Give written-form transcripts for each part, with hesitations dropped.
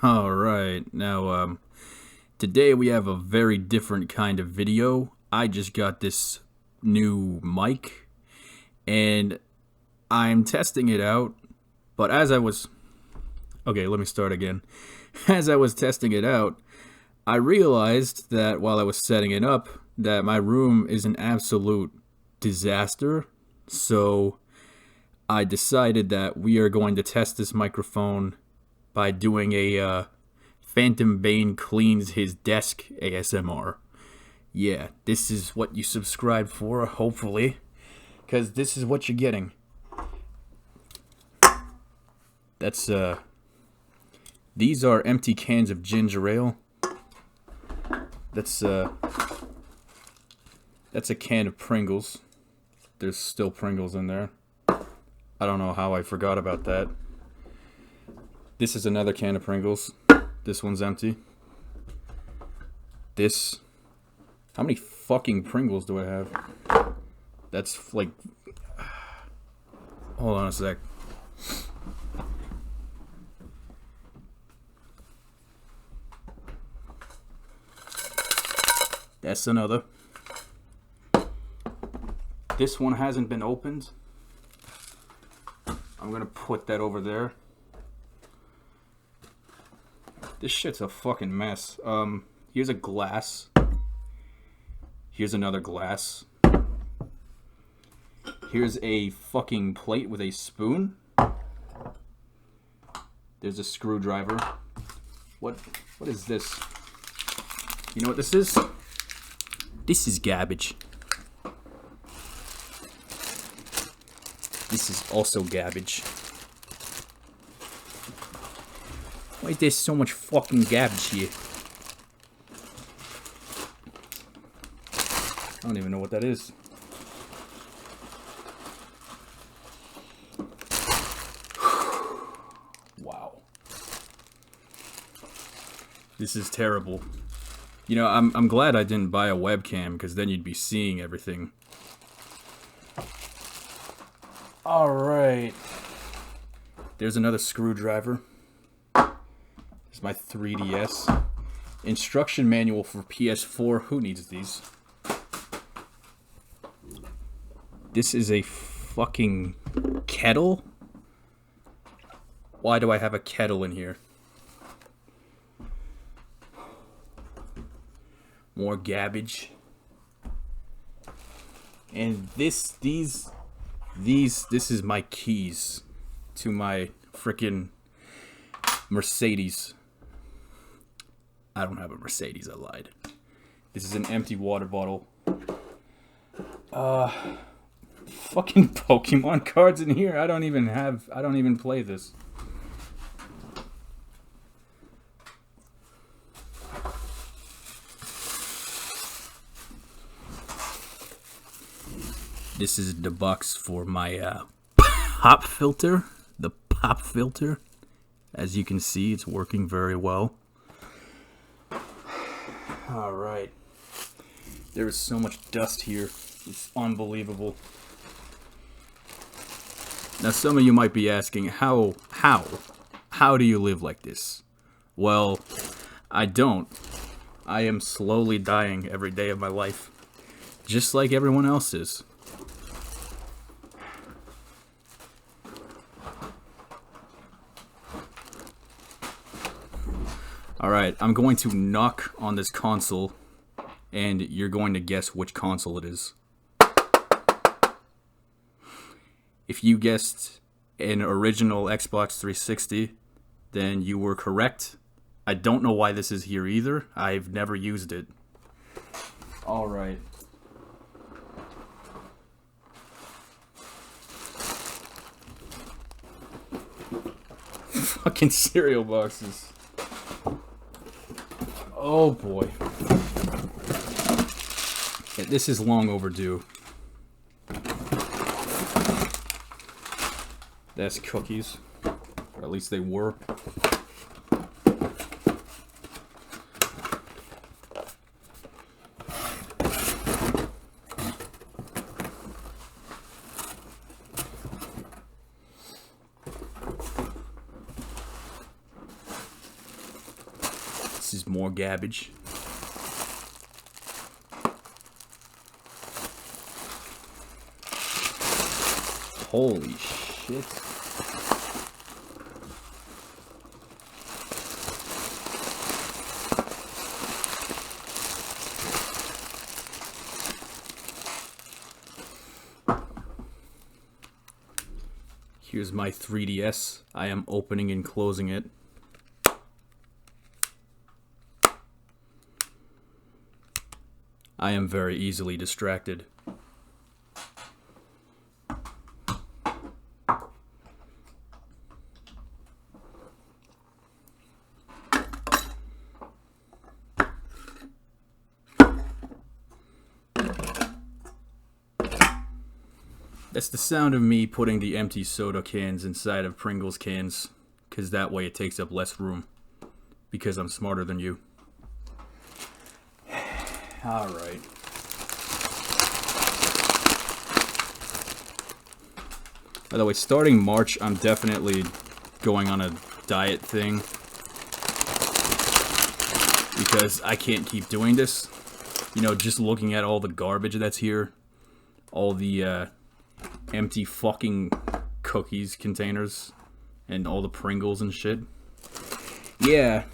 All right. Now, today we have a very different kind of video. I just got this new mic and I'm testing it out. But as I was. Okay, let me start again. As I was testing it out, I realized that while I was setting it up, that my room is an absolute disaster. So I decided that we are going to test this microphone by doing a Phantom Bane cleans his desk ASMR. Yeah, this is what you subscribe for, hopefully, because this is what you're getting. That's these are empty cans of ginger ale. That's a can of Pringles. There's still Pringles in there. I don't know how I forgot about that. This is another can of Pringles. This one's empty. This. How many fucking Pringles do I have? That's like. Hold on a sec. That's another. This one hasn't been opened. I'm gonna put that over there. This shit's a fucking mess. Here's a glass. Here's another glass. Here's a fucking plate with a spoon. There's a screwdriver. What is this? You know what this is? This is garbage. This is also garbage. Why is there so much fucking garbage here? I don't even know what that is. Wow. This is terrible. You know, I'm glad I didn't buy a webcam, because then you'd be seeing everything. Alright. There's another screwdriver. There's my 3DS. Instruction manual for PS4. Who needs these? This is a fucking kettle? Why do I have a kettle in here? More garbage. And this is my keys to my frickin' Mercedes. I don't have a Mercedes, I lied. This is an empty water bottle. Fucking Pokemon cards in here. I don't even play this. This is the box for my pop filter. The pop filter. As you can see, it's working very well. Alright. There is so much dust here. It's unbelievable. Now some of you might be asking, how do you live like this? Well, I don't. I am slowly dying every day of my life. Just like everyone else is. Alright, I'm going to knock on this console, and you're going to guess which console it is. If you guessed an original Xbox 360, then you were correct. I don't know why this is here either. I've never used it. Alright. Fucking cereal boxes. Oh boy. Yeah, this is long overdue. That's cookies. Or at least they were. This is more garbage. Holy shit. Here's my 3DS. I am opening and closing it. I am very easily distracted. That's the sound of me putting the empty soda cans inside of Pringles cans, because that way it takes up less room, because I'm smarter than you. Alright. By the way, starting March, I'm definitely going on a diet thing, because I can't keep doing this. You know, just looking at all the garbage that's here, all the empty fucking cookies containers, and all the Pringles and shit. Yeah,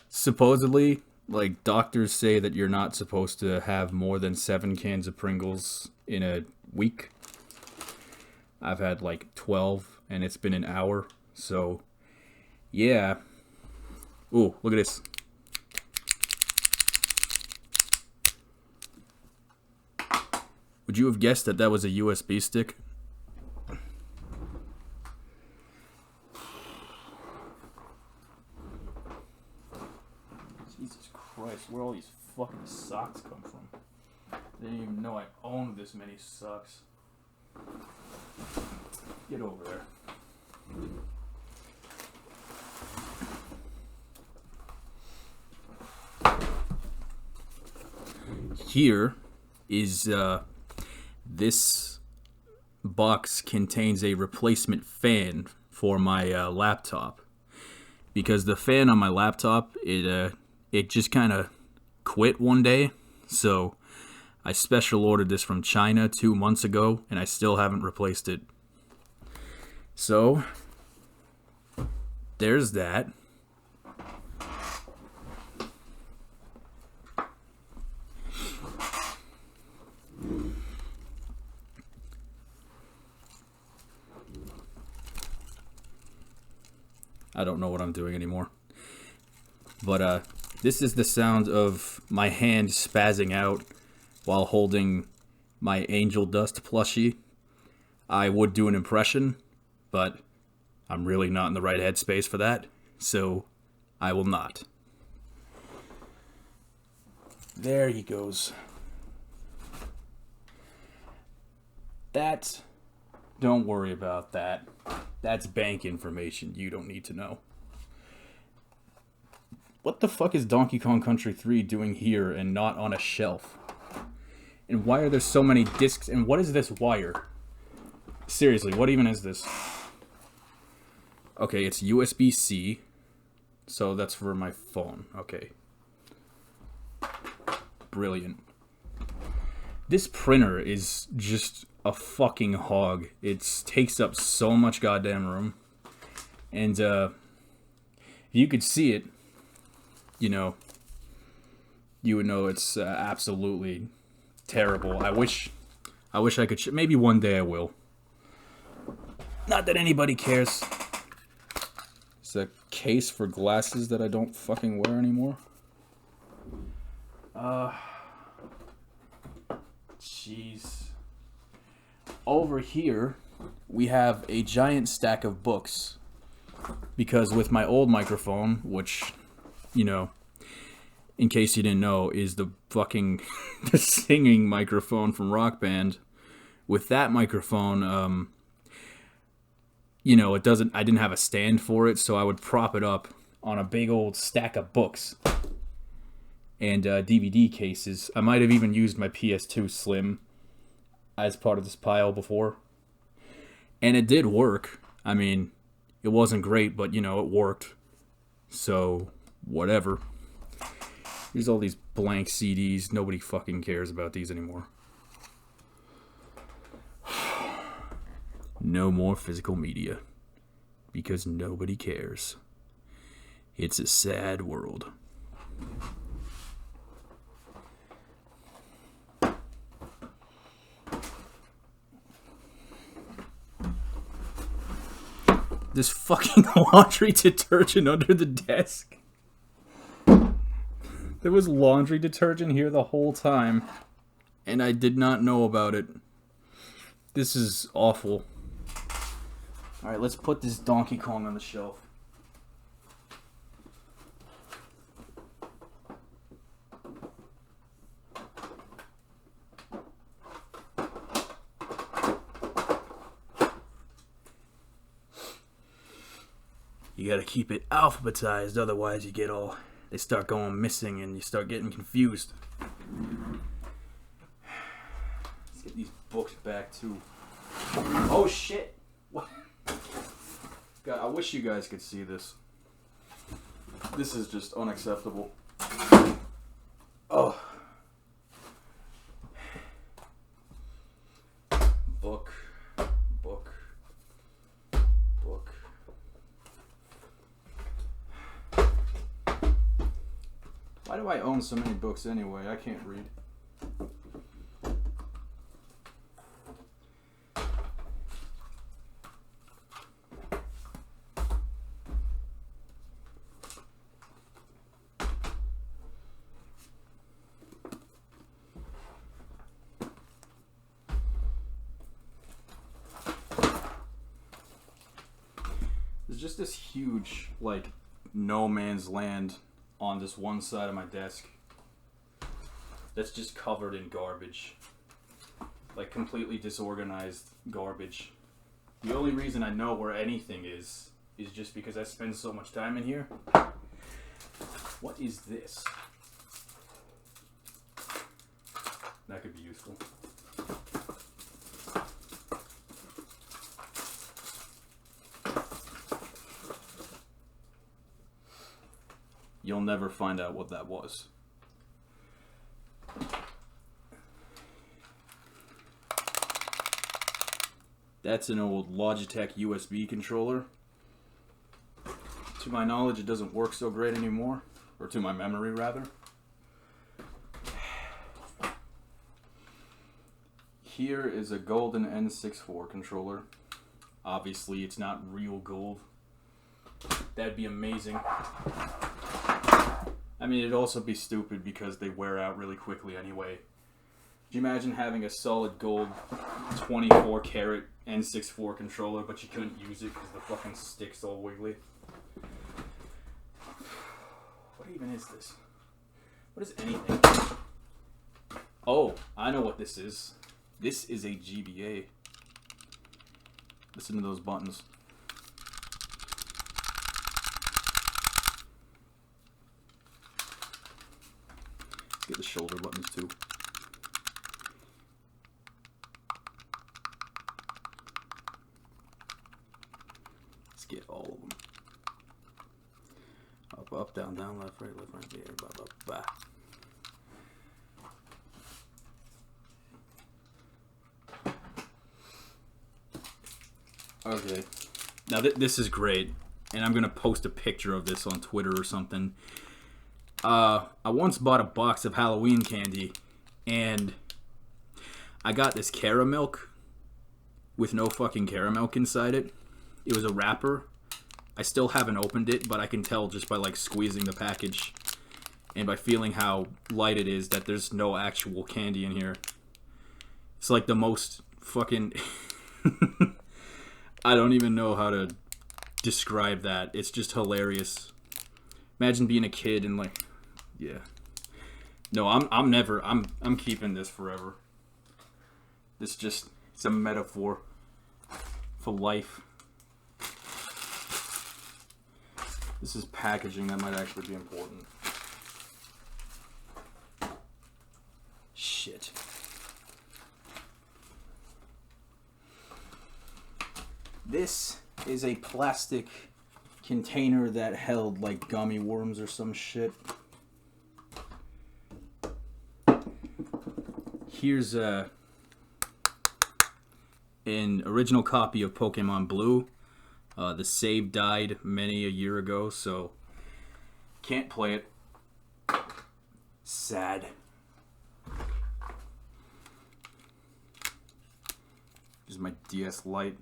supposedly, like, doctors say that you're not supposed to have more than 7 cans of Pringles in a week. I've had like 12, and it's been an hour, so yeah. Ooh, look at this. Would you have guessed that that was a USB stick? Jesus Christ, where all these fucking socks come from? I didn't even know I owned this many socks. Get over there. Here is, this box contains a replacement fan for my laptop, because the fan on my laptop, it just kind of quit one day, so I special ordered this from China 2 months ago, and I still haven't replaced it. So there's that. I don't know what I'm doing anymore. But this is the sound of my hand spazzing out while holding my Angel Dust plushie. I would do an impression, but I'm really not in the right headspace for that, so I will not. There he goes. That, don't worry about that. That's bank information you don't need to know. What the fuck is Donkey Kong Country 3 doing here and not on a shelf? And why are there so many discs? And what is this wire? Seriously, what even is this? Okay, it's USB-C. So that's for my phone. Okay. Brilliant. This printer is just a fucking hog. It takes up so much goddamn room. And if you could see it, you know, you would know it's absolutely terrible. I wish I could. Maybe one day I will. Not that anybody cares. It's a case for glasses that I don't fucking wear anymore. Jeez. Over here, we have a giant stack of books. Because with my old microphone, which, you know, in case you didn't know, is the fucking the singing microphone from Rock Band. With that microphone, you know, I didn't have a stand for it, so I would prop it up on a big old stack of books and DVD cases. I might have even used my PS2 Slim as part of this pile before. And it did work. I mean, it wasn't great, but, you know, it worked. So, whatever. Here's all these blank CDs. Nobody fucking cares about these anymore. No more physical media. Because nobody cares. It's a sad world. This fucking laundry detergent under the desk. There was laundry detergent here the whole time, and I did not know about it. This is awful. Alright, let's put this Donkey Kong on the shelf. You gotta keep it alphabetized, otherwise you get all... They start going missing and you start getting confused. Let's get these books back too. Oh shit! What? God, I wish you guys could see this. This is just unacceptable. Oh. Book. Why do I own so many books anyway? I can't read. There's just this huge, like, no man's land on this one side of my desk that's just covered in garbage, like completely disorganized garbage. The only reason I know where anything is just because I spend so much time in here. What is this? That could be useful. You'll never find out what that was. That's an old Logitech USB controller. To my knowledge, it doesn't work so great anymore. Or to my memory, rather. Here is a golden N64 controller. Obviously, it's not real gold. That'd be amazing. I mean, it'd also be stupid because they wear out really quickly anyway. Could you imagine having a solid gold 24 karat N64 controller, but you couldn't use it because the fucking stick's all wiggly? What even is this? What is anything? Oh, I know what this is. This is a GBA. Listen to those buttons. Let's get the shoulder buttons too. Let's get all of them. Up, up, down, down, left, right, yeah, blah, blah, blah. Okay. Now this is great, and I'm gonna post a picture of this on Twitter or something. I once bought a box of Halloween candy, and I got this caramilk with no fucking caramilk inside it. It was a wrapper. I still haven't opened it, but I can tell just by like squeezing the package and by feeling how light it is that there's no actual candy in here. It's like the most fucking... I don't even know how to describe that. It's just hilarious. Imagine being a kid and like... Yeah. No, I'm keeping this forever. This just, it's a metaphor for life. This is packaging that might actually be important. Shit. This is a plastic container that held like gummy worms or some shit. Here's an original copy of Pokemon Blue. The save died many a year ago, so can't play it. Sad. Here's my DS Lite.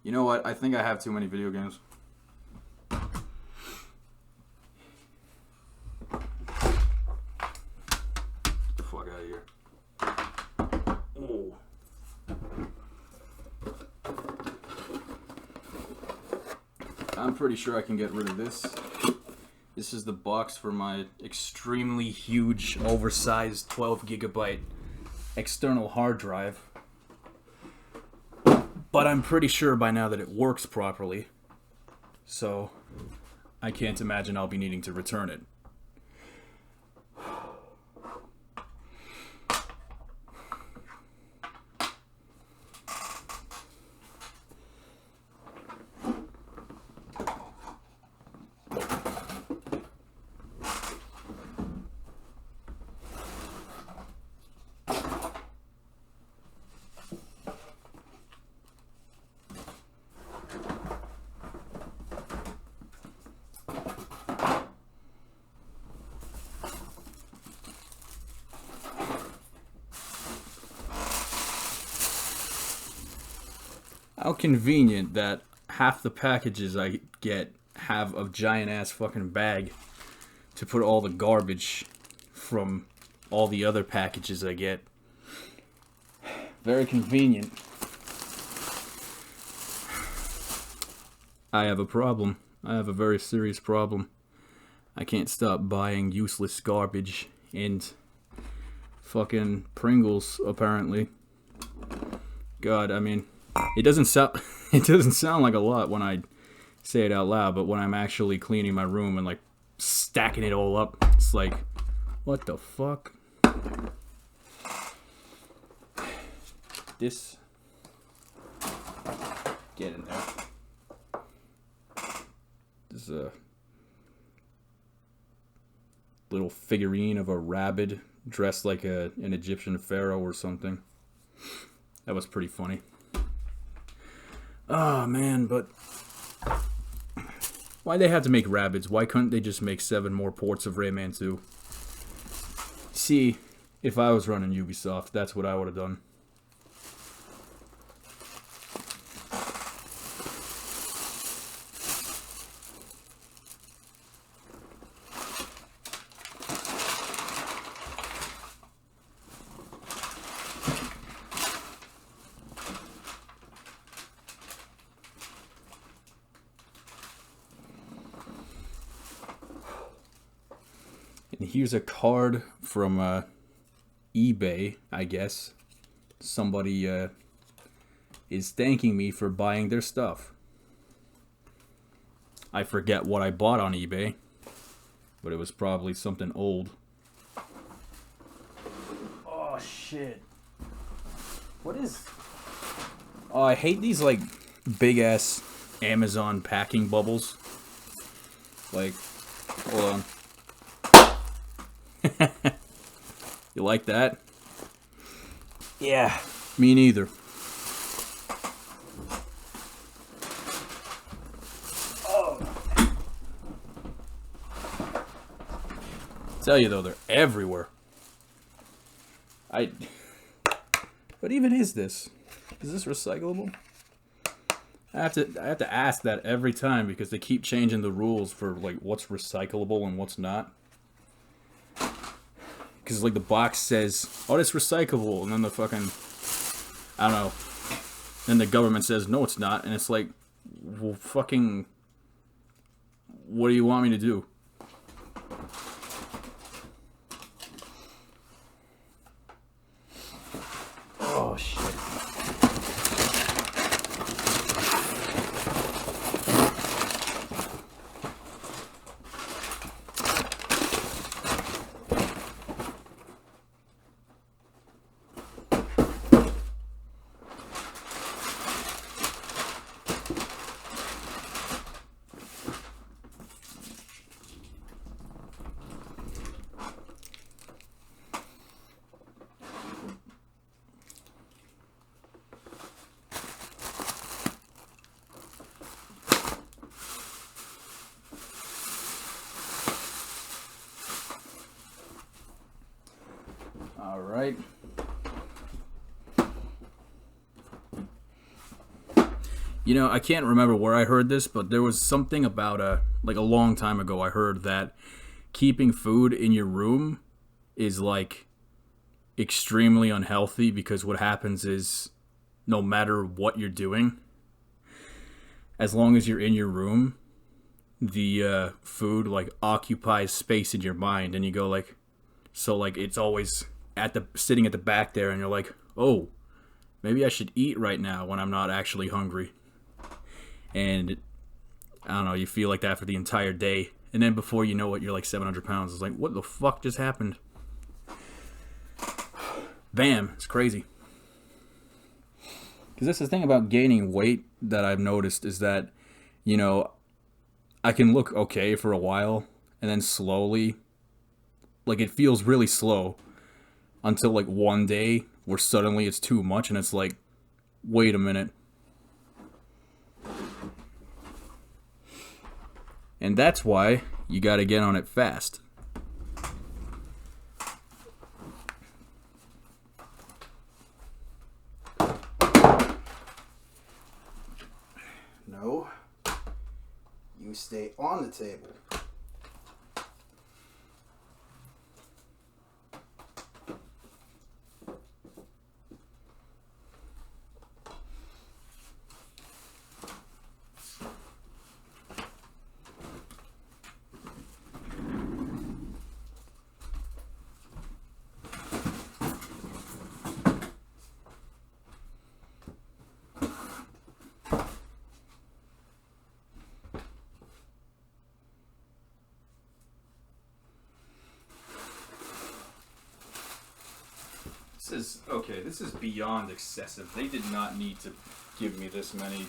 You know what? I think I have too many video games. Get the fuck out of here. Oh. I'm pretty sure I can get rid of this. This is the box for my extremely huge, oversized 12 gigabyte external hard drive. But I'm pretty sure by now that it works properly. So I can't imagine I'll be needing to return it. How convenient that half the packages I get have a giant ass fucking bag to put all the garbage from all the other packages I get. Very convenient. I have a problem. I have a very serious problem. I can't stop buying useless garbage and fucking Pringles, apparently. God, I mean, it doesn't sound like a lot when I say it out loud, but when I'm actually cleaning my room and like stacking it all up, it's like, what the fuck? This, get in there. This is a little figurine of a rabbit dressed like an Egyptian pharaoh or something. That was pretty funny. Oh man, but why they have to make rabbits? Why couldn't they just make 7 more ports of Rayman 2? See, if I was running Ubisoft, that's what I would have done. And here's a card from eBay, I guess. Somebody is thanking me for buying their stuff. I forget what I bought on eBay, but it was probably something old. Oh, shit. What is... Oh, I hate these, like, big-ass Amazon packing bubbles. Like, hold on. You like that? Yeah, me neither. Oh. Tell you though, they're everywhere. What even is this? Is this recyclable? I have to ask that every time because they keep changing the rules for like what's recyclable and what's not. Because like the box says, oh, it's recyclable, and then the fucking, I don't know, then the government says, no, it's not, and it's like, well, fucking, what do you want me to do? Oh, shit. right? You know, I can't remember where I heard this, but there was something about like a long time ago I heard that keeping food in your room is like extremely unhealthy because what happens is no matter what you're doing, as long as you're in your room, the food like occupies space in your mind, and you go like, so like it's always at the sitting at the back there, and you're like, oh, maybe I should eat right now when I'm not actually hungry. And I don't know, you feel like that for the entire day, and then before you know it, you're like 700 pounds. It's like, what the fuck just happened? Bam, it's crazy. Because that's the thing about gaining weight that I've noticed is that, you know, I can look okay for a while, and then slowly, like it feels really slow until like one day where suddenly it's too much, and it's like, wait a minute. And that's why you gotta get on it fast. No. You stay on the table. This is beyond excessive. They did not need to give me this many.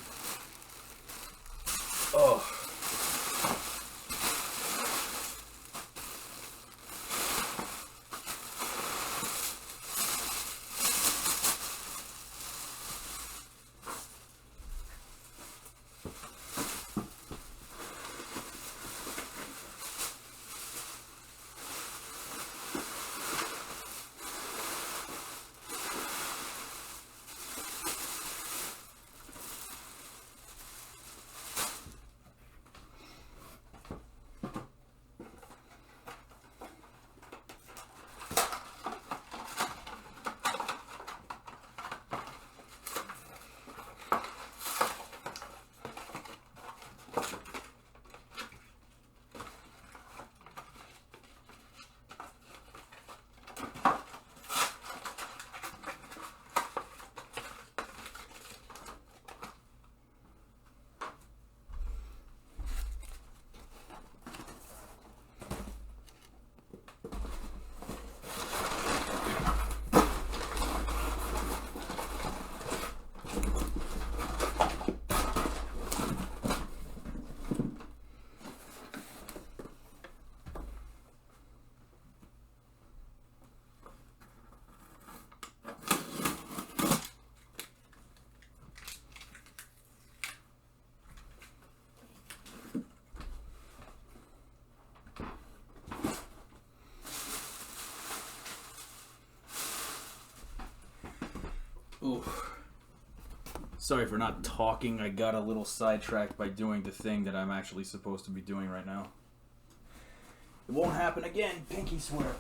Oh. Ooh. Sorry for not talking. I got a little sidetracked by doing the thing that I'm actually supposed to be doing right now. It won't happen again, pinky swear.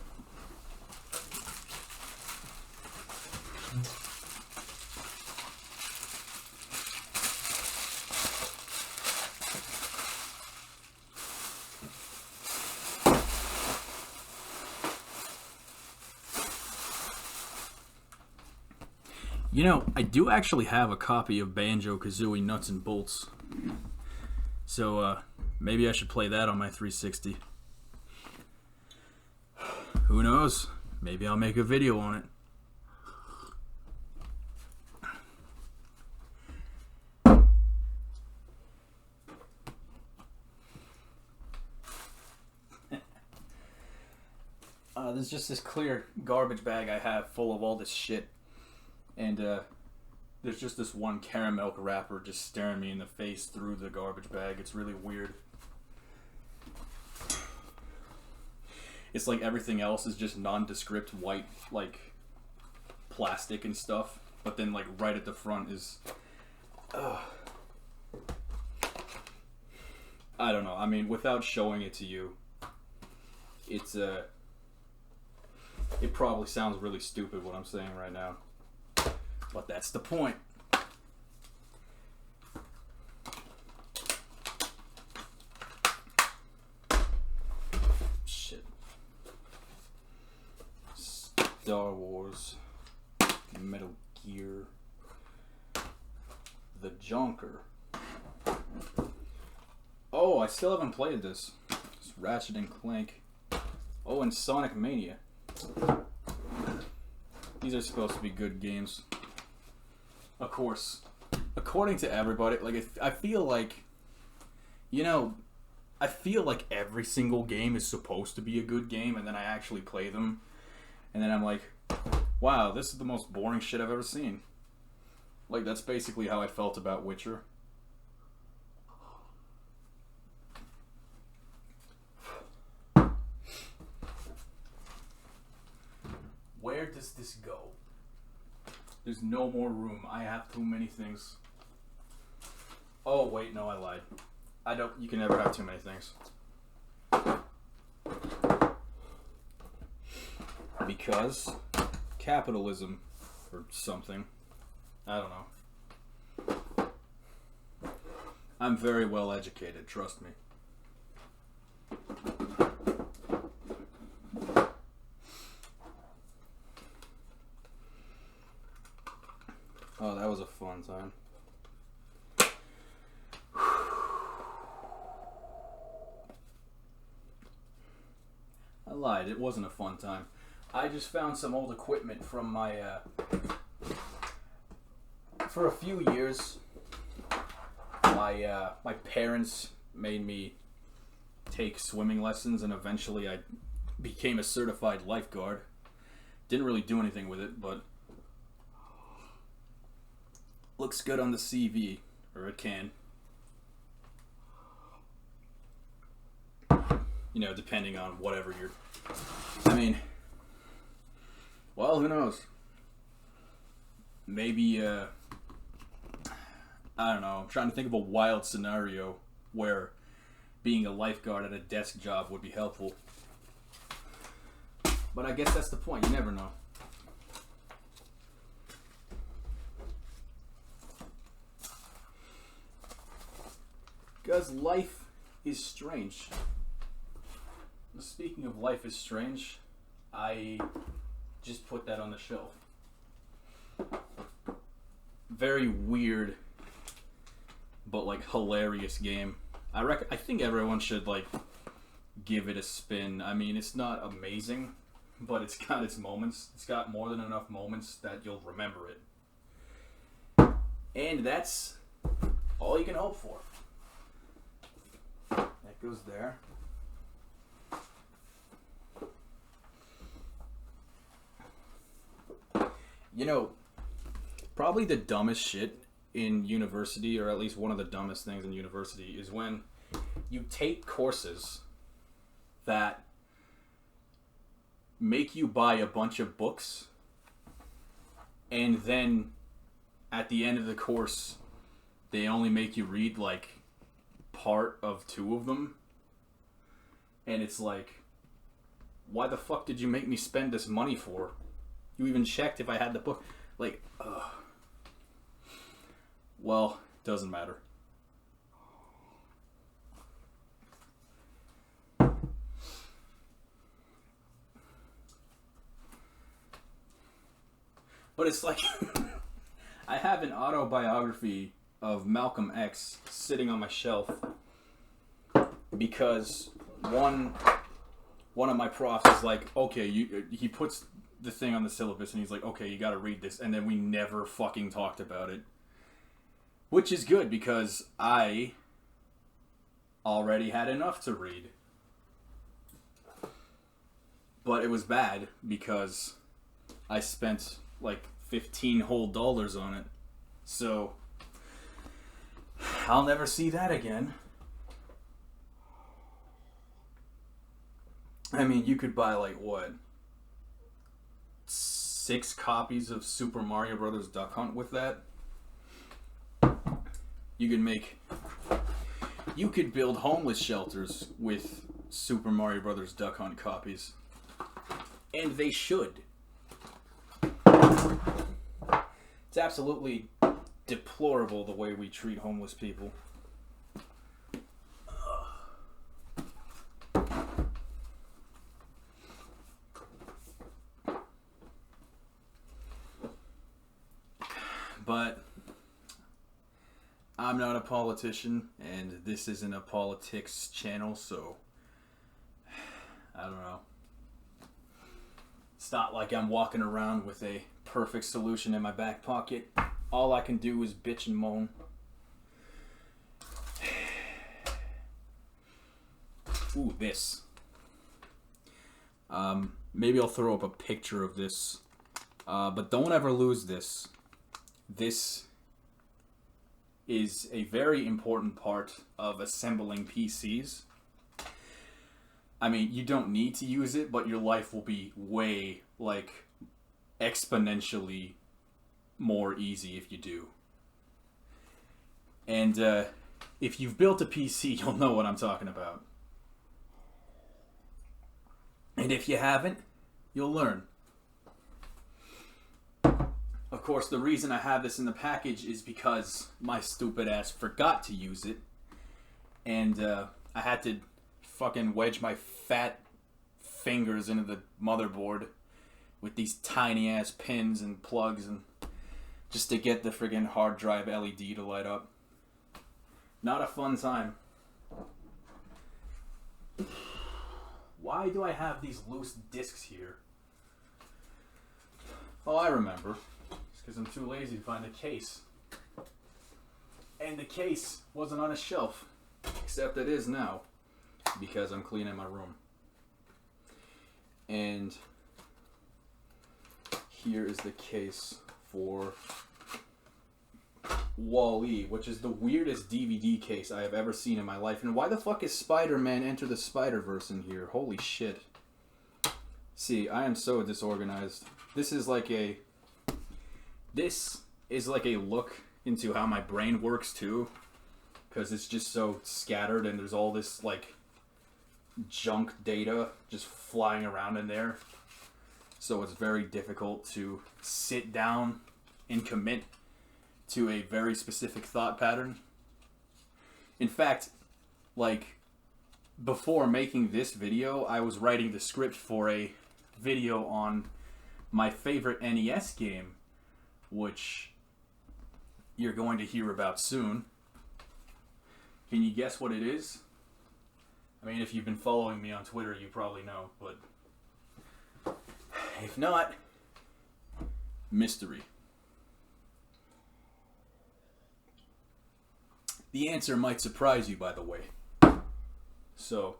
You know, I do actually have a copy of Banjo-Kazooie Nuts and Bolts. So, maybe I should play that on my 360. Who knows? Maybe I'll make a video on it. There's just this clear garbage bag I have full of all this shit. And there's just this one caramel wrapper just staring me in the face through the garbage bag. It's really weird. It's like everything else is just nondescript white, like plastic and stuff, but then like right at the front is I don't know. I mean, without showing it to you, it's it probably sounds really stupid what I'm saying right now, but that's the point. Shit. Star Wars, Metal Gear, The Jonker. Oh, I still haven't played this. It's Ratchet and Clank. Oh, and Sonic Mania. These are supposed to be good games. Of course, according to everybody, like I feel like, you know, I feel like every single game is supposed to be a good game, and then I actually play them, and then I'm like, wow, this is the most boring shit I've ever seen. Like, that's basically how I felt about Witcher. Where does this go? There's no more room. I have too many things. Oh, wait, no, I lied. I don't. You can never have too many things. Because capitalism or something. I don't know. I'm very well educated, trust me. Oh, that was a fun time. I lied, it wasn't a fun time. I just found some old equipment from my, for a few years, my parents made me take swimming lessons, and eventually I became a certified lifeguard. Didn't really do anything with it, but looks good on the CV, or it can. You know, depending on whatever you're... I mean, well, who knows? Maybe, I don't know, I'm trying to think of a wild scenario where being a lifeguard at a desk job would be helpful. But I guess that's the point, you never know. Because life is strange. Speaking of life is strange, I just put that on the shelf. Very weird, but like hilarious game. I think everyone should like give it a spin. I mean, it's not amazing, but it's got its moments. It's got more than enough moments that you'll remember it. And that's all you can hope for. That goes there. You know, probably the dumbest shit in university, or at least one of the dumbest things in university, is when you take courses that make you buy a bunch of books, and then at the end of the course, they only make you read like part of 2 of them. And it's like, why the fuck did you make me spend this money for? You even checked if I had the book. Like, well, doesn't matter. But it's like, I have an autobiography of Malcolm X sitting on my shelf because one of my profs is like, okay, he puts the thing on the syllabus and he's like, okay, you gotta read this, and then we never fucking talked about it. Which is good because I already had enough to read. But it was bad because I spent like $15 whole on it. So I'll never see that again. I mean, you could buy like what? 6 copies of Super Mario Brothers Duck Hunt with that, you could build homeless shelters with Super Mario Brothers Duck Hunt copies. And they should. It's absolutely deplorable the way we treat homeless people. But I'm not a politician, and this isn't a politics channel, so I don't know. It's not like I'm walking around with a perfect solution in my back pocket. All I can do is bitch and moan. Ooh, this. Maybe I'll throw up a picture of this. But don't ever lose this. This is a very important part of assembling PCs. I mean, you don't need to use it, but your life will be way, like, exponentially more easy if you do. And if you've built a PC, you'll know what I'm talking about. And if you haven't, you'll learn. Of course, the reason I have this in the package is because my stupid ass forgot to use it. And I had to fucking wedge my fat fingers into the motherboard with these tiny ass pins and plugs and just to get the friggin' hard drive LED to light up. Not a fun time. Why do I have these loose discs here? Oh, I remember. It's because I'm too lazy to find a case. And the case wasn't on a shelf. Except it is now. Because I'm cleaning my room. And here is the case for Wall-E, which is the weirdest DVD case I have ever seen in my life. And why the fuck is Spider-Man Enter the Spider-Verse in here? Holy shit. See, I am so disorganized. This is like a look into how my brain works too. Because it's just so scattered and there's all this like junk data just flying around in there. So it's very difficult to sit down and commit to a very specific thought pattern. In fact, like, before making this video, I was writing the script for a video on my favorite NES game, which you're going to hear about soon. Can you guess what it is? I mean, if you've been following me on Twitter, you probably know, but if not, mystery. The answer might surprise you, by the way. So,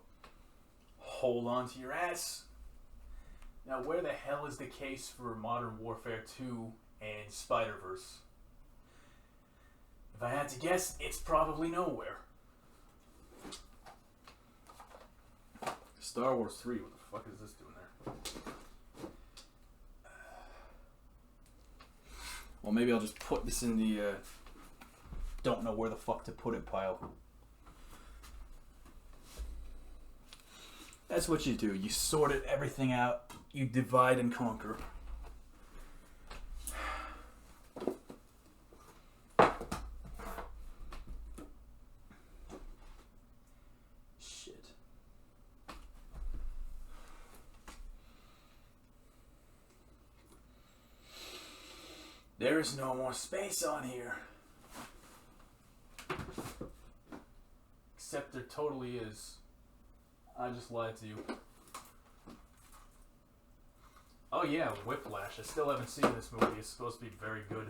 hold on to your ass. Now, where the hell is the case for Modern Warfare 2 and Spider-Verse? If I had to guess, it's probably nowhere. Star Wars 3, what the fuck is this doing there? Well, maybe I'll just put this in the don't know where the fuck to put it pile. That's what you do. You sort it everything out. You divide and conquer. Shit. There's no more space on here. Except there totally is. I just lied to you. Oh yeah, Whiplash. I still haven't seen this movie. It's supposed to be very good.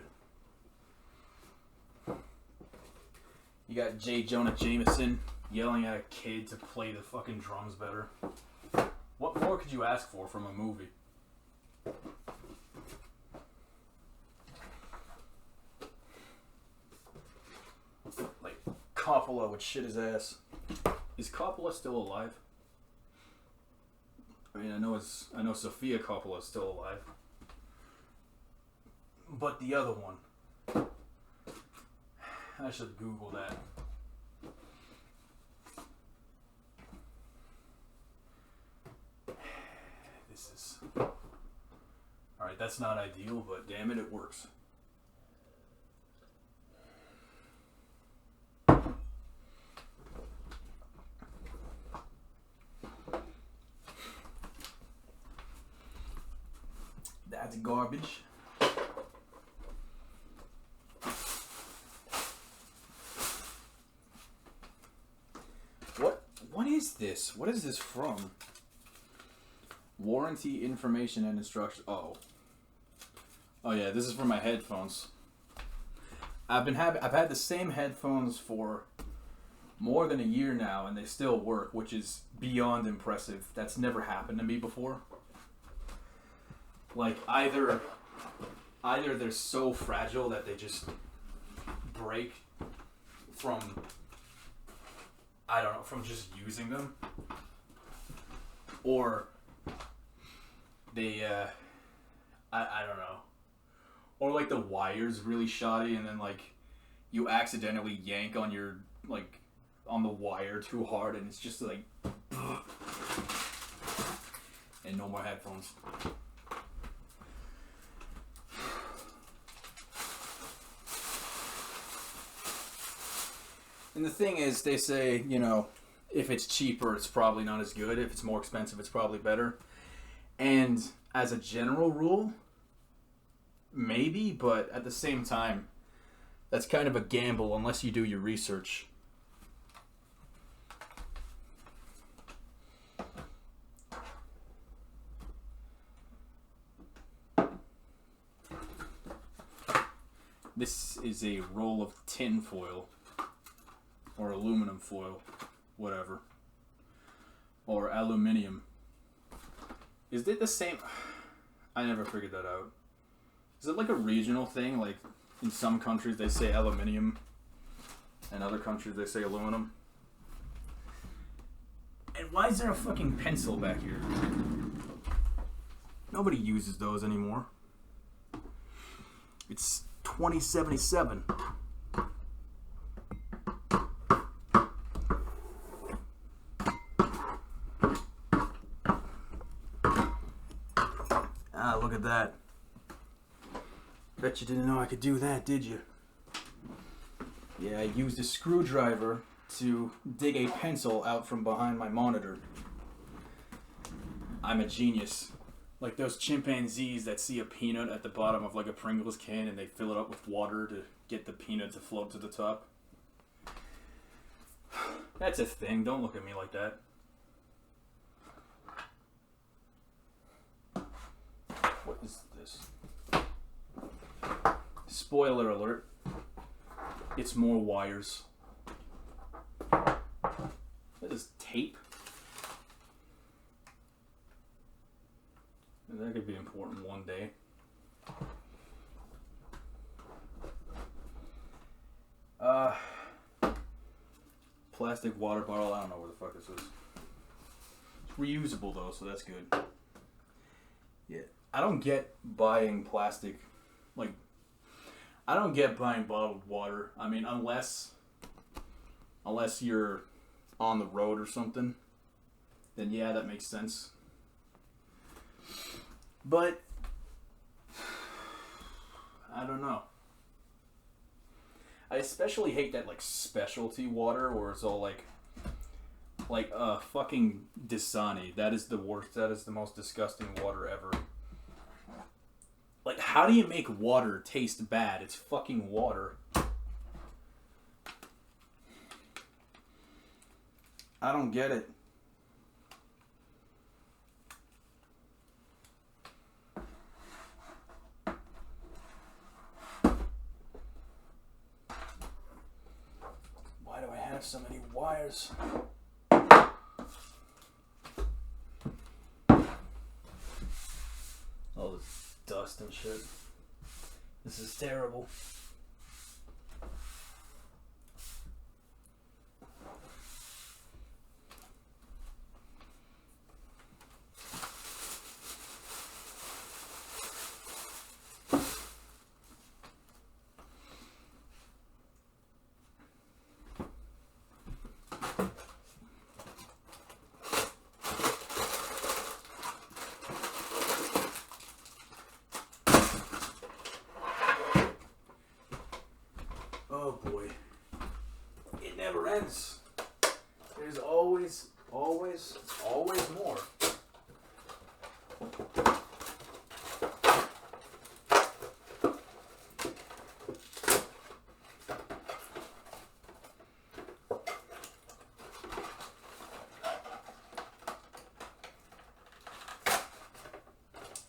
You got J. Jonah Jameson yelling at a kid to play the fucking drums better. What more could you ask for from a movie? Like, Coppola would shit his ass. Is Coppola still alive? I mean, I know Sofia Coppola is still alive. but the other one. I should Google that. This is... Alright, that's not ideal, but damn it, it works. That's garbage. What is this? What is this from? Warranty information and instructions. Oh yeah, this is for my headphones. I've had the same headphones for more than a year now, and they still work, which is beyond impressive. That's never happened to me before. Like either they're so fragile that they just break from, I don't know, from just using them, or they I don't know, or like the wire's really shoddy, and then like you accidentally yank on your on the wire too hard, and it's just like and no more headphones. And the thing is, they say, you know, if it's cheaper, it's probably not as good. If it's more expensive, it's probably better. And as a general rule, maybe, but at the same time, that's kind of a gamble unless you do your research. This is a roll of tin foil. Or aluminum foil. Whatever. Or aluminium. Is it the same? I never figured that out. Is it like a regional thing? Like in some countries they say aluminium. In other countries they say aluminum. And why is there a fucking pencil back here? Nobody uses those anymore. It's 2077. Ah, look at that. Bet you didn't know I could do that, did you? Yeah, I used a screwdriver to dig a pencil out from behind my monitor. I'm a genius. Like those chimpanzees that see a peanut at the bottom of like a Pringles can and they fill it up with water to get the peanut to float to the top. That's a thing. Don't look at me like that. What is this? Spoiler alert. It's more wires. What is tape? That could be important one day. Plastic water bottle. I don't know where the fuck this is. It's reusable though, so that's good. Yeah. I don't get buying plastic. Like, I don't get buying bottled water. I mean, unless you're on the road or something, then yeah, that makes sense. But I don't know. I especially hate that like specialty water where it's all like fucking Dasani. That is the worst. That is the most disgusting water ever. Like, how do you make water taste bad? It's fucking water. I don't get it. Why do I have so many wires? All this dust and shit. This is terrible. friends. There's always more.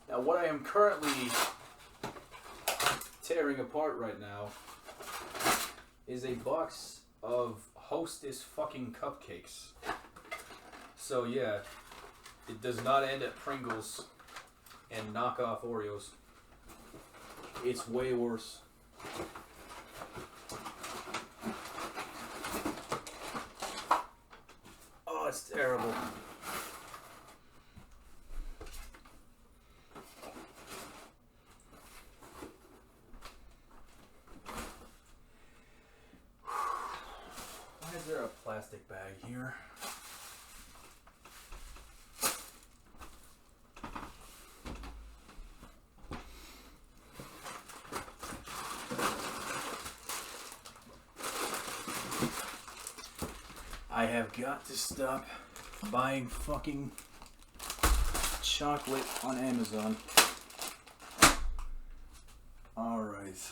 Now, what I am currently tearing apart right now is a box of Hostess fucking cupcakes. So yeah, it does not end at Pringles and knockoff Oreos. It's way worse. Oh, it's terrible. Why is there a plastic bag here? I have got to stop buying fucking chocolate on Amazon. Alright.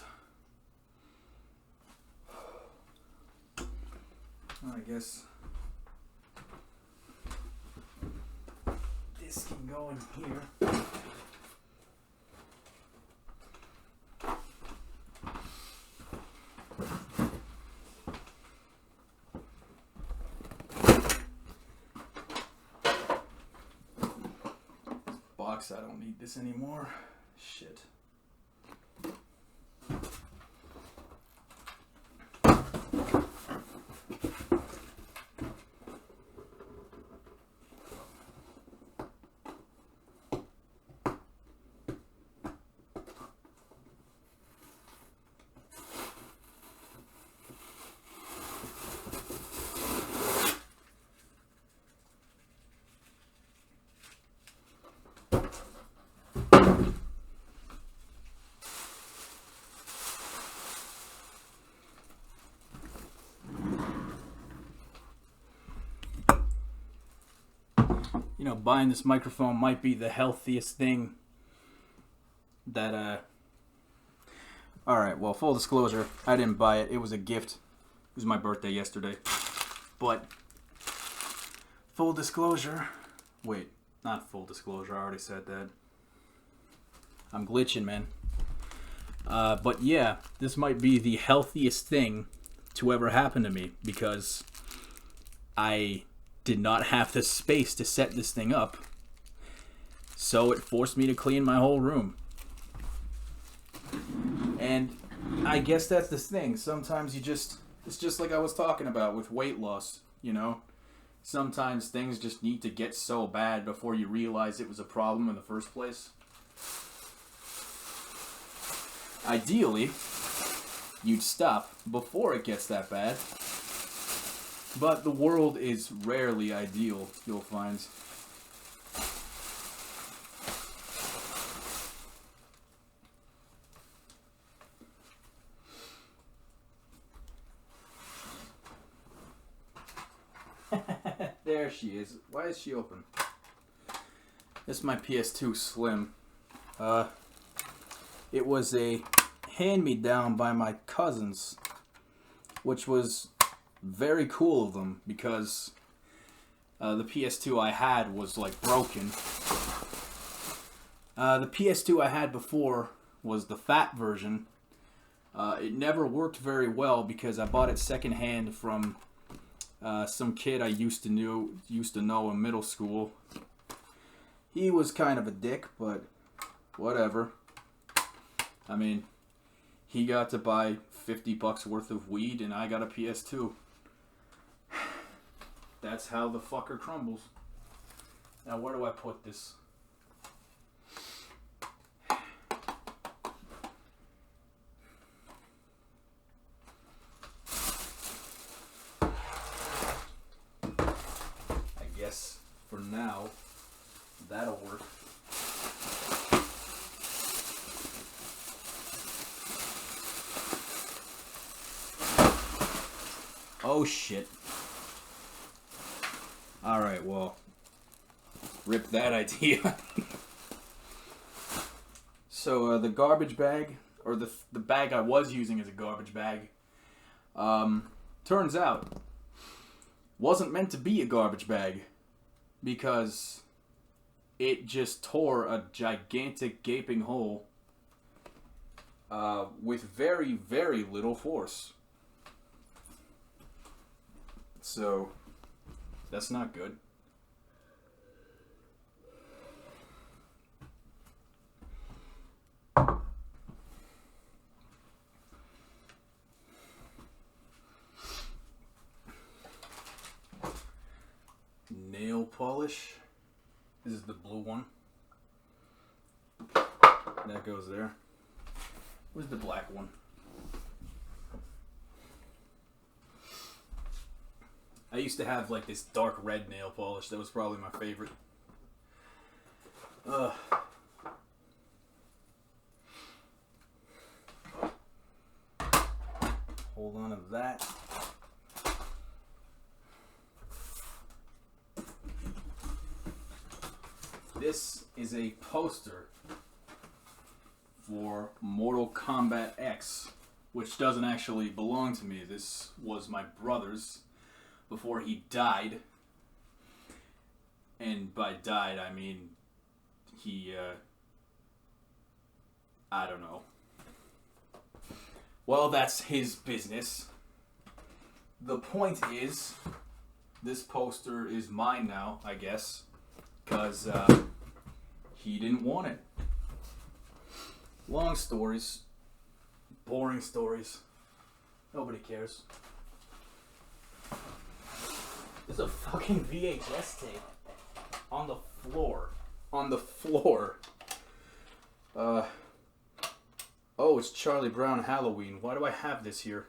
I guess this can go in here. Box, I don't need this anymore. Shit. You know, buying this microphone might be the healthiest thing that, Alright, well, full disclosure, I didn't buy it. It was a gift. It was my birthday yesterday. But, full disclosure... Wait, not full disclosure, I already said that. I'm glitching, man. But yeah, this might be the healthiest thing to ever happen to me, because I did not have the space to set this thing up, so it forced me to clean my whole room. And I guess that's the thing. Sometimes it's just like I was talking about with weight loss, you know? Sometimes things just need to get so bad before you realize it was a problem in the first place. Ideally, you'd stop before it gets that bad. But the world is rarely ideal, you'll find. There she is. Why is she open? This is my PS2 Slim. It was a hand-me-down by my cousins, which was very cool of them, because the PS2 I had was like broken. The PS2 I had before was the fat version. It never worked very well because I bought it secondhand from some kid I used to know in middle school. He was kind of a dick, but whatever. I mean, he got to buy $50 worth of weed and I got a PS2. That's how the fucker crumbles. Now, where do I put this? I guess for now, that'll work. Oh shit. Alright, well, rip that idea. So, the garbage bag, or the bag I was using as a garbage bag, turns out, wasn't meant to be a garbage bag, because it just tore a gigantic gaping hole with very, very little force. So, that's not good. Nail polish. This is the blue one. That goes there. Where's the black one? I used to have like this dark red nail polish. That was probably my favorite. Hold on to that. This is a poster for Mortal Kombat X, which doesn't actually belong to me. This was my brother's before he died. And by died, I mean he, I don't know. Well, that's his business. The point is, this poster is mine now, I guess, because he didn't want it. Long stories, boring stories. Nobody cares. There's a fucking VHS tape on the floor. On the floor. Oh, it's Charlie Brown Halloween. Why do I have this here?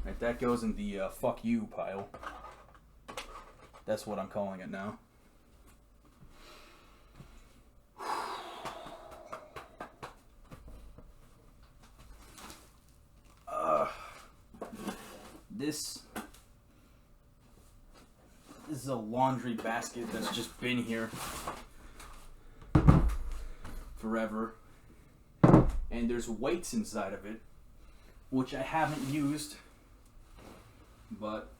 Right, that goes in the fuck you pile. That's what I'm calling it now. This is a laundry basket that's just been here forever. And there's weights inside of it, which I haven't used. But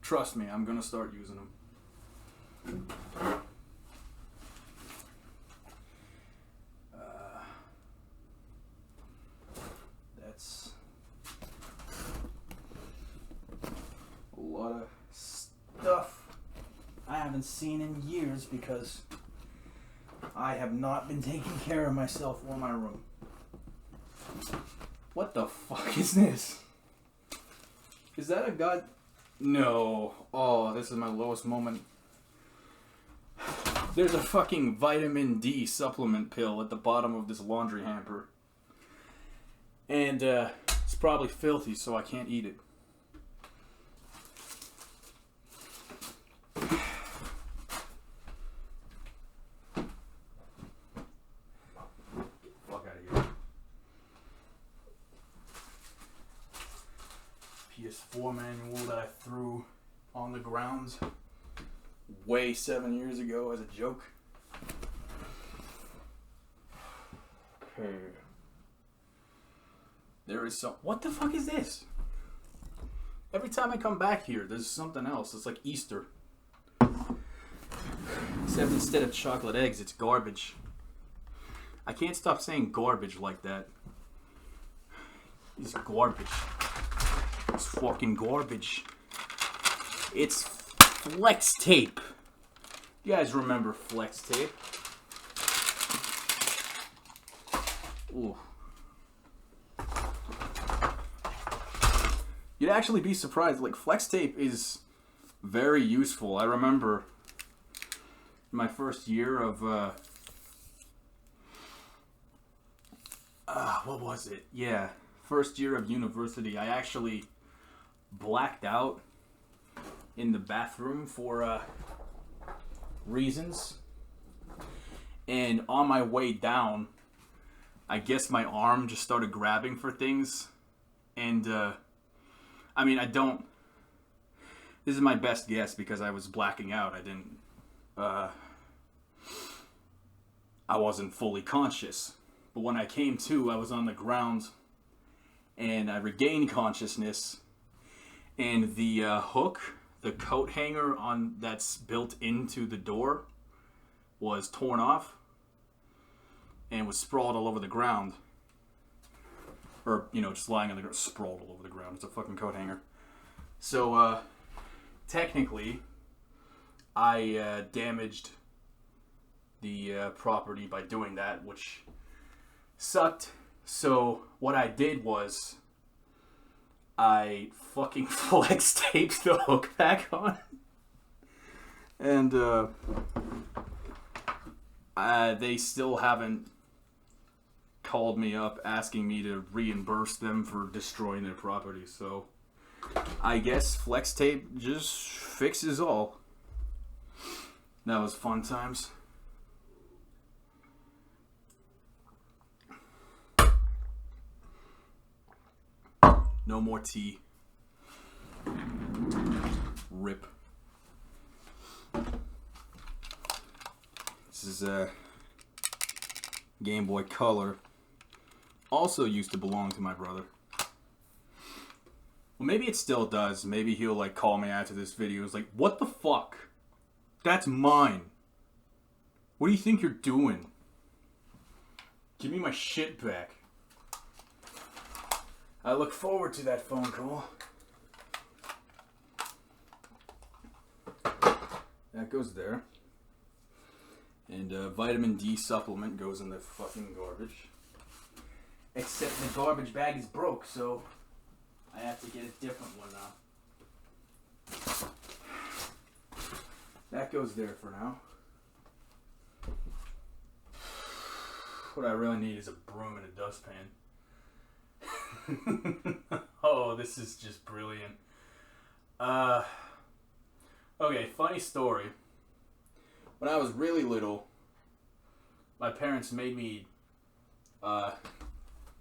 trust me, I'm gonna start using them. That's a lot of stuff I haven't seen in years because I have not been taking care of myself or my room. What the fuck is this? Is that a god? No. Oh, this is my lowest moment. There's a fucking vitamin D supplement pill at the bottom of this laundry hamper. And it's probably filthy, so I can't eat it. PS4 manual that I threw on the grounds way 7 years ago as a joke. Okay. There is some... What the fuck is this? Every time I come back here, there's something else. It's like Easter. Except instead of chocolate eggs, it's garbage. I can't stop saying garbage like that. It's garbage. It's fucking garbage. It's flex tape. You guys remember flex tape? Ooh. You'd actually be surprised. Like, flex tape is very useful. I remember my first year of what was it? Yeah, first year of university. I actually blacked out in the bathroom for reasons, and on my way down, I guess my arm just started grabbing for things, and I mean, I don't. This is my best guess because I was blacking out. I wasn't fully conscious. But when I came to, I was on the ground and I regained consciousness. And the hook, the coat hanger on that's built into the door, was torn off and was sprawled all over the ground. Or, just lying on the ground, sprawled all over the ground. It's a fucking coat hanger. So, technically, I damaged the property by doing that, which sucked. So, what I did was I fucking flex taped the hook back on. And, they still haven't called me up asking me to reimburse them for destroying their property. So I guess flex tape just fixes all. That was fun times. No more tea. Rip. This is a Game Boy Color. Also used to belong to my brother. Well, maybe it still does. Maybe he'll call me after this video. It's like, what the fuck? That's mine. What do you think you're doing? Give me my shit back. I look forward to that phone call. That goes there. And vitamin D supplement goes in the fucking garbage. Except the garbage bag is broke, so I have to get a different one now. That goes there for now. What I really need is a broom and a dustpan. Oh, this is just brilliant. Okay, funny story. When I was really little, my parents made me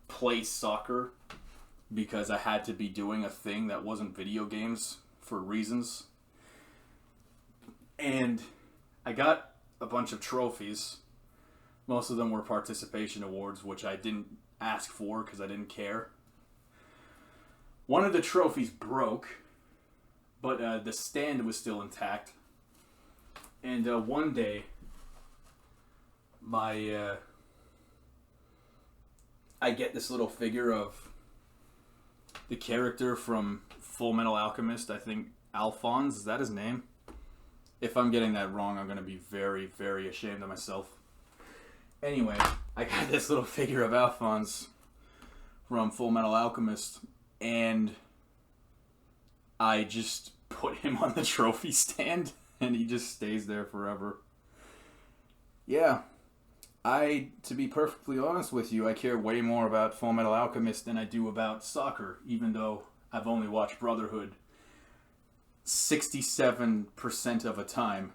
play soccer because I had to be doing a thing that wasn't video games for reasons. And I got a bunch of trophies. Most of them were participation awards, which I didn't ask for because I didn't care. One of the trophies broke, but the stand was still intact. And one day, I get this little figure of the character from Full Metal Alchemist. I think Alphonse, is that his name? If I'm getting that wrong, I'm going to be very, very ashamed of myself. Anyway, I got this little figure of Alphonse from Full Metal Alchemist, and I just put him on the trophy stand, and he just stays there forever. Yeah. To be perfectly honest with you, I care way more about Full Metal Alchemist than I do about soccer, even though I've only watched Brotherhood 67% of the time.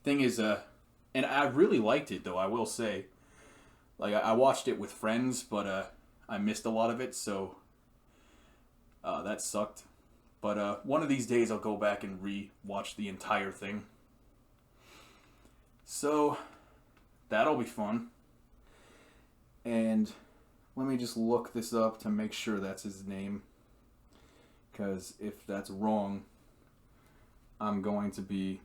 Thing is, and I really liked it, though, I will say. I watched it with friends, but I missed a lot of it, so that sucked. But one of these days I'll go back and re-watch the entire thing. So that'll be fun. And let me just look this up to make sure that's his name. Because if that's wrong, I'm going to be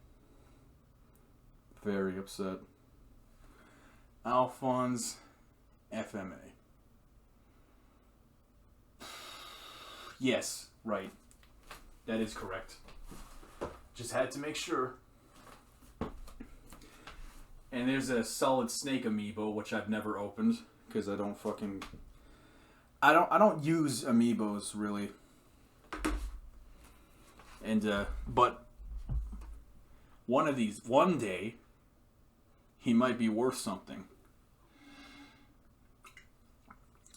very upset. Alphonse FMA. Yes, right. That is correct. Just had to make sure. And there's a Solid Snake amiibo, which I've never opened because I don't use amiibos really. And but one day he might be worth something.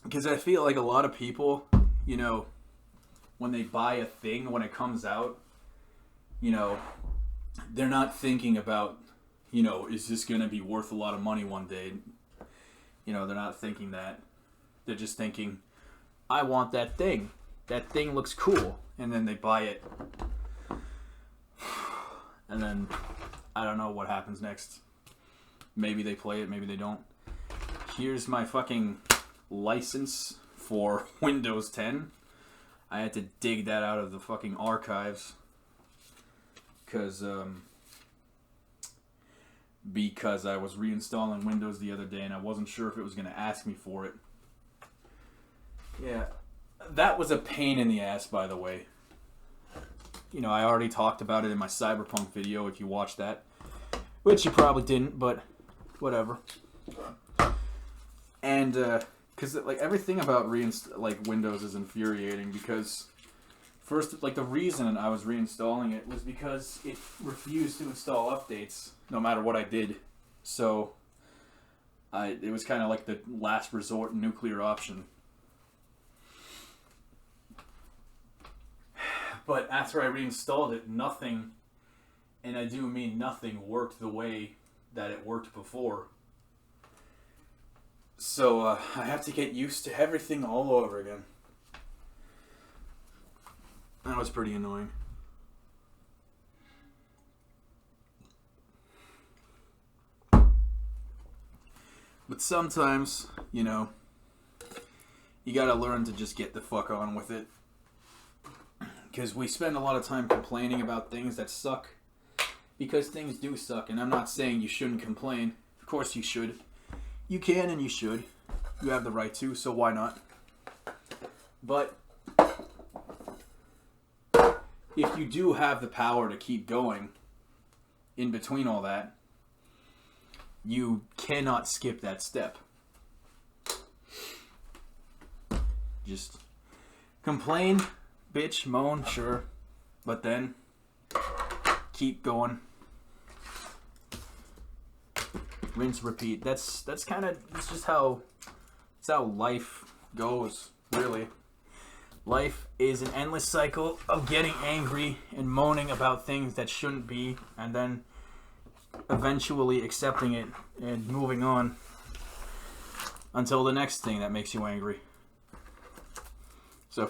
Because I feel like a lot of people, when they buy a thing, when it comes out, they're not thinking about, is this going to be worth a lot of money one day? They're not thinking that. They're just thinking, I want that thing. that thing looks cool, and then they buy it, and then I don't know what happens next. Maybe they play it, maybe they don't. Here's my fucking license for Windows 10. I had to dig that out of the fucking archives because I was reinstalling Windows the other day and I wasn't sure if it was going to ask me for it. Yeah, that was a pain in the ass, by the way. You know, I already talked about it in my Cyberpunk video, if you watched that. Which you probably didn't, but whatever. And, because, like, everything about Windows is infuriating, because first, like, the reason I was reinstalling it was because it refused to install updates, no matter what I did. So, it was kind of like the last resort nuclear option. But after I reinstalled it, nothing, and I do mean nothing, worked the way that it worked before. So I have to get used to everything all over again. That was pretty annoying. But sometimes, you know, you gotta learn to just get the fuck on with it. Because we spend a lot of time complaining about things that suck. Because things do suck, and I'm not saying you shouldn't complain. Of course you should. You can and you should. You have the right to, so why not? But if you do have the power to keep going in between all that, you cannot skip that step. Just complain, bitch, moan, sure, but then keep going. Rinse, repeat. That's just how life goes, really. Life is an endless cycle of getting angry and moaning about things that shouldn't be, and then eventually accepting it and moving on until the next thing that makes you angry. So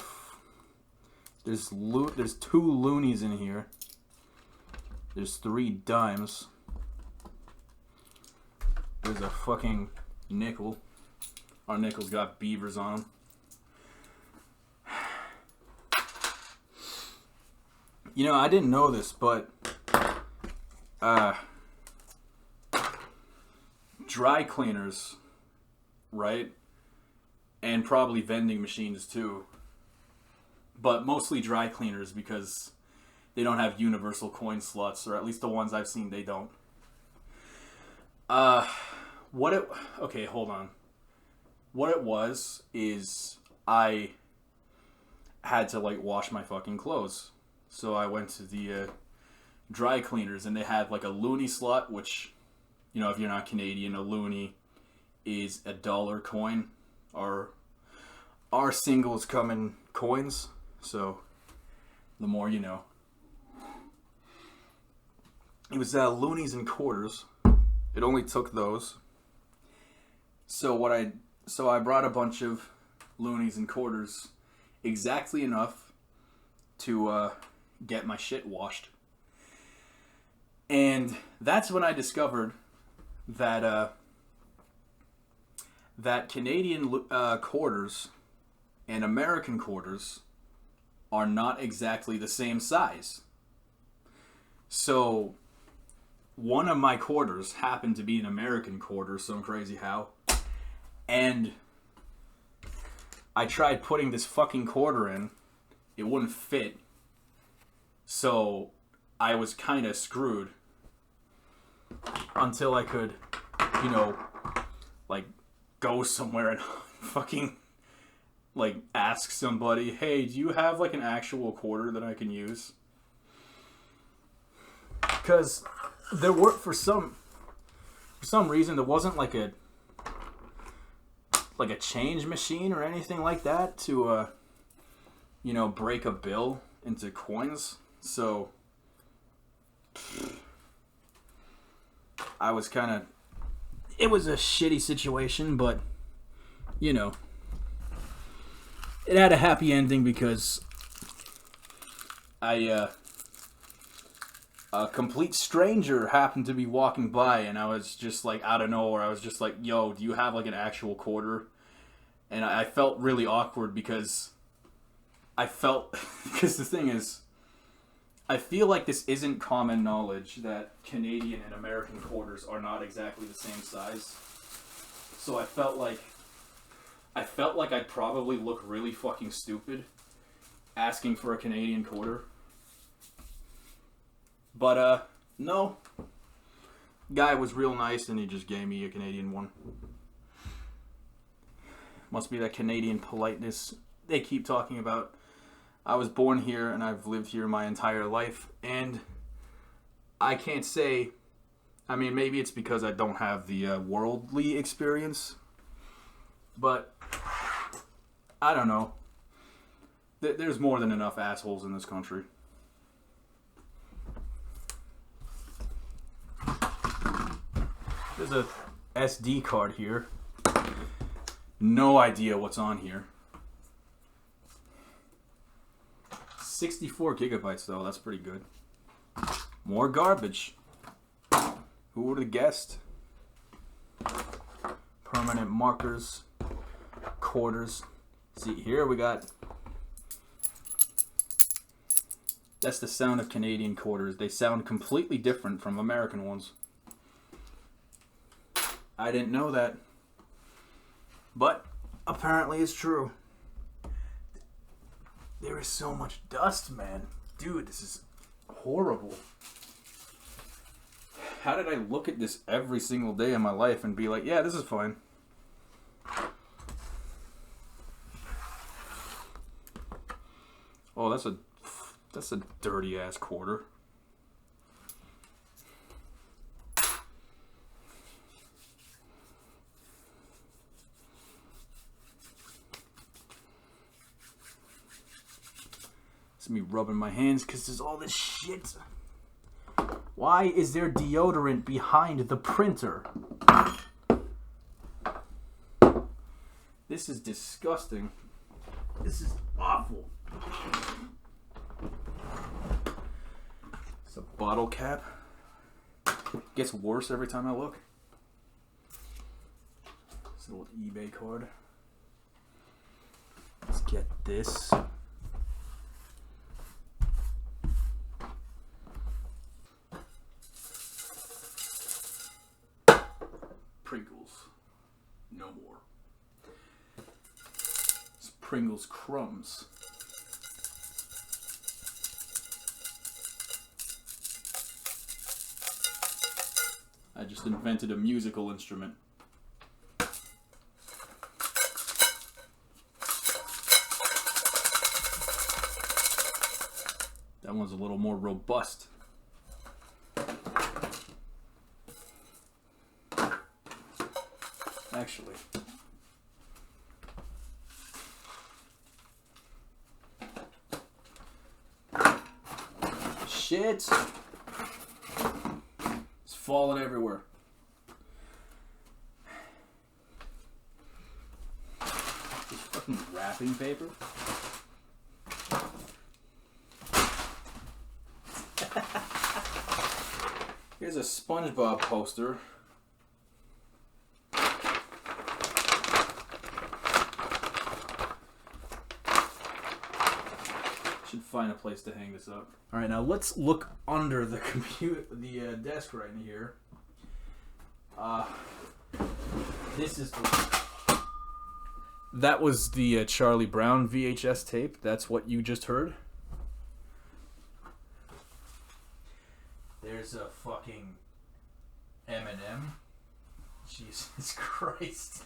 there's 2 loonies in here. There's 3 dimes. There's a fucking nickel. Our nickel's got beavers on them. You know, I didn't know this, but dry cleaners, right? And probably vending machines too. But mostly dry cleaners because they don't have universal coin slots, or at least the ones I've seen, they don't. Okay, hold on. What it was is I had to, like, wash my fucking clothes. So I went to the dry cleaners, and they had, like, a loonie slot, which, you know, if you're not Canadian, a loonie is a $1 coin. Our singles come in coins, so the more you know. It was loonies and quarters. It only took those. So I brought a bunch of loonies and quarters, exactly enough to get my shit washed. And that's when I discovered that that Canadian quarters and American quarters are not exactly the same size. So one of my quarters happened to be an American quarter, some crazy how. And I tried putting this fucking quarter in. It wouldn't fit. So I was kind of screwed until I could, you know, like, go somewhere and fucking, like, ask somebody, hey, do you have, like, an actual quarter that I can use? Because there were, for some reason, there wasn't, like a change machine or anything like that to, you know, break a bill into coins. So I was kind of, it was a shitty situation, but, you know, it had a happy ending because a complete stranger happened to be walking by, and I was just like, out of nowhere, I was just like, yo, do you have like an actual quarter? And I felt really awkward because because the thing is, I feel like this isn't common knowledge that Canadian and American quarters are not exactly the same size. So I felt like I'd probably look really fucking stupid asking for a Canadian quarter. But no. Guy was real nice and he just gave me a Canadian one. Must be that Canadian politeness they keep talking about. I was born here and I've lived here my entire life, and I can't say, I mean, maybe it's because I don't have the worldly experience, but I don't know. There's more than enough assholes in this country. There's a SD card here. No idea what's on here. 64 gigabytes though, that's pretty good. More garbage. Who would have guessed? Permanent markers. Quarters. See, here we got... That's the sound of Canadian quarters. They sound completely different from American ones. I didn't know that. But apparently it's true. There is so much dust, man. Dude, this is horrible. How did I look at this every single day of my life and be like, yeah, this is fine? Oh, that's a dirty ass quarter. It's me rubbing my hands because there's all this shit. Why is there deodorant behind the printer? This is disgusting. This is awful. It's a bottle cap. Gets worse every time I look. It's a little eBay card. Let's get this. Pringles. No more. It's Pringles crumbs. I just invented a musical instrument. That one's a little more robust. Actually. Shit! It's falling everywhere. This fucking wrapping paper? Here's a SpongeBob poster. Should find a place to hang this up. All right, now let's look under the the desk right in here. This is that was the Charlie Brown VHS tape. That's what you just heard. There's a fucking Eminem. Jesus Christ.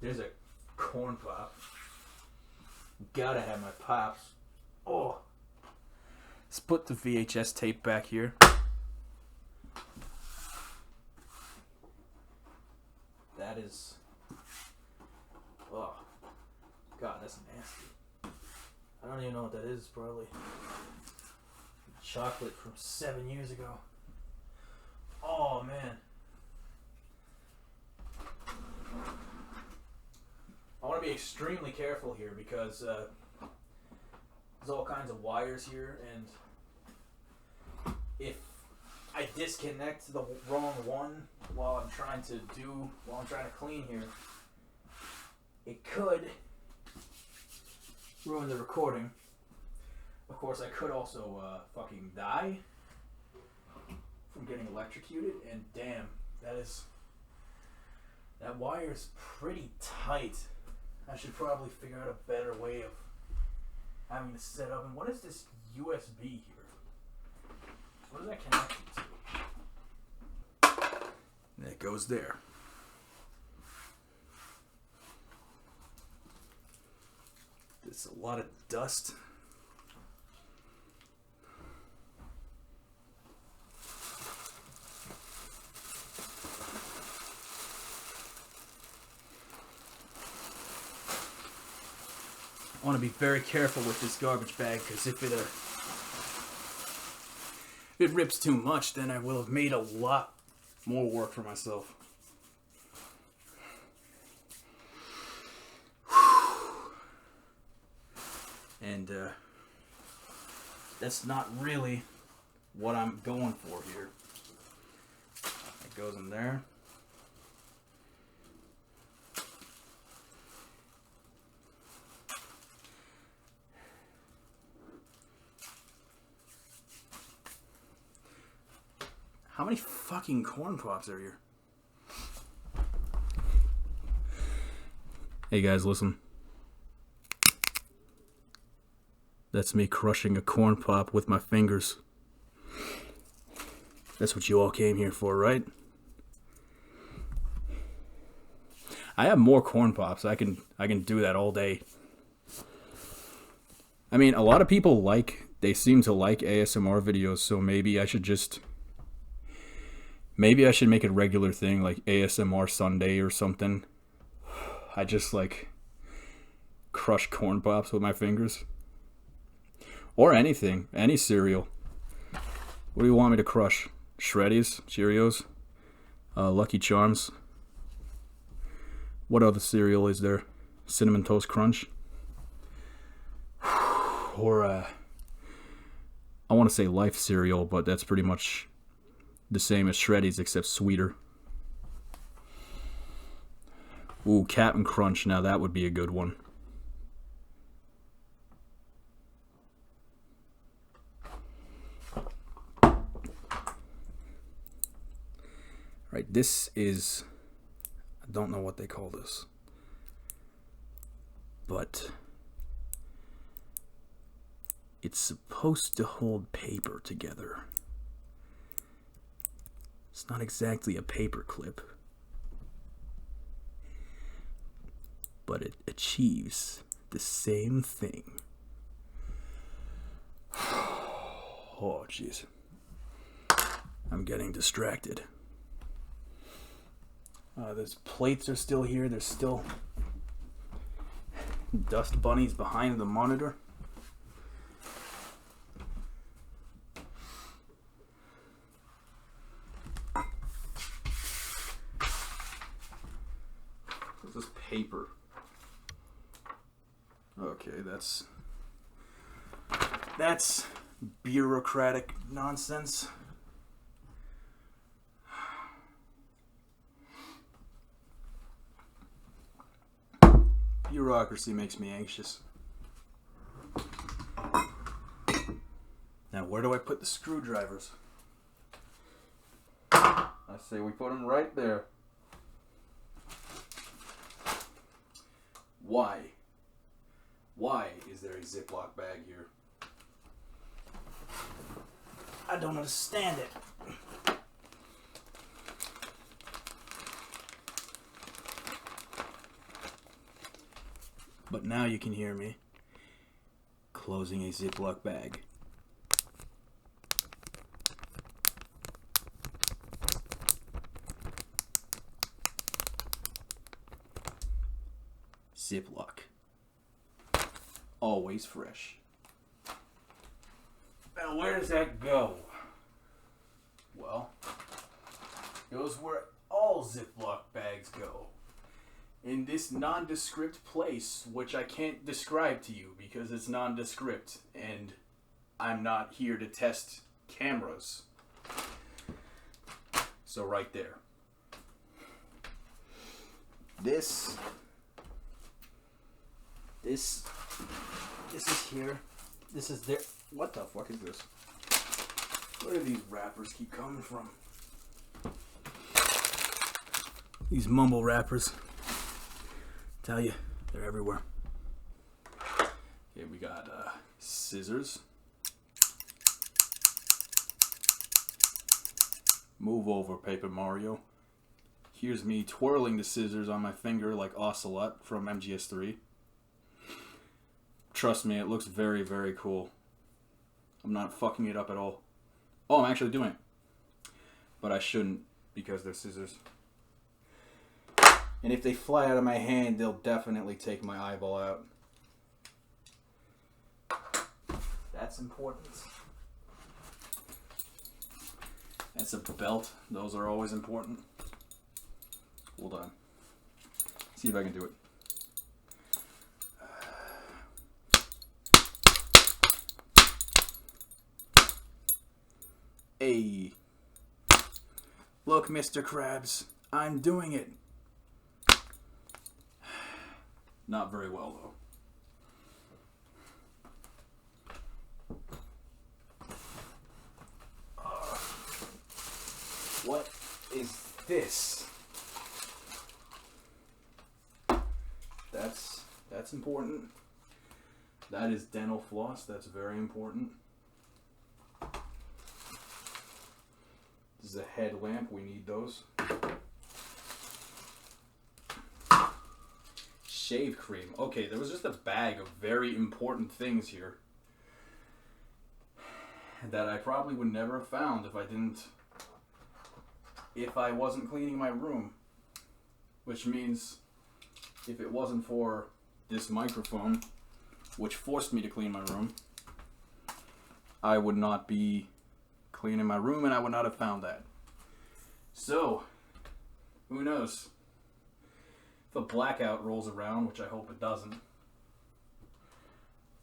There's a corn pop. Gotta have my pops. Oh. Let's put the VHS tape back here. That is... Oh. God, that's nasty. I don't even know what that is, probably. Chocolate from 7 years ago. Oh, man. I want to be extremely careful here because there's all kinds of wires here, and if I disconnect the wrong one while I'm trying to clean here, it could ruin the recording. Of course, I could also fucking die from getting electrocuted, and damn, that wire is pretty tight. I should probably figure out a better way of having this set up. And what is this USB here? What is that connected to? And it goes there. There's a lot of dust. I want to be very careful with this garbage bag, because if it rips too much, then I will have made a lot more work for myself. And that's not really what I'm going for here. It goes in there. How many fucking corn pops are here? Hey guys, listen. That's me crushing a corn pop with my fingers. That's what you all came here for, right? I have more corn pops. I can do that all day. I mean, a lot of people they seem to like ASMR videos, so maybe I should make a regular thing, like ASMR Sunday or something. I just crush corn pops with my fingers. Or anything, any cereal. What do you want me to crush? Shreddies, Cheerios, Lucky Charms. What other cereal is there? Cinnamon Toast Crunch. Or I want to say Life cereal, but that's pretty much the same as Shreddies except sweeter. Ooh, Cap'n Crunch. Now that would be a good one. Right, this is, I don't know what they call this, but it's supposed to hold paper together. It's not exactly a paper clip, but it achieves the same thing. Oh, jeez. I'm getting distracted. Those plates are still here. There's still dust bunnies behind the monitor. This is paper. Okay, that's bureaucratic nonsense. Bureaucracy makes me anxious. Now, where do I put the screwdrivers? I say we put them right there. Why? Why is there a Ziploc bag here? I don't understand it. But now you can hear me closing a Ziploc bag. Ziploc. Always fresh. Now where does that go? Well, it goes where all Ziploc bags go. in this nondescript place, which I can't describe to you because it's nondescript, and I'm not here to test cameras. So right there. This is here. This is there. What the fuck is this? Where do these wrappers keep coming from? These mumble wrappers. Tell you, they're everywhere. Okay, we got scissors. Move over, Paper Mario. Here's me twirling the scissors on my finger like Ocelot from MGS3. Trust me, it looks very, very cool. I'm not fucking it up at all. Oh, I'm actually doing it. But I shouldn't, because they're scissors. And if they fly out of my hand, they'll definitely take my eyeball out. That's important. That's a belt. Those are always important. Hold on. See if I can do it. Hey. Look, Mr. Krabs. I'm doing it. Not very well, though. What is this? That's important. That is dental floss. That's very important. This is a headlamp. We need those. Shave cream. Okay, there was just a bag of very important things here that I probably would never have found if I wasn't cleaning my room. Which means if it wasn't for this microphone, which forced me to clean my room, I would not be cleaning my room and I would not have found that. So, who knows? If a blackout rolls around, which I hope it doesn't,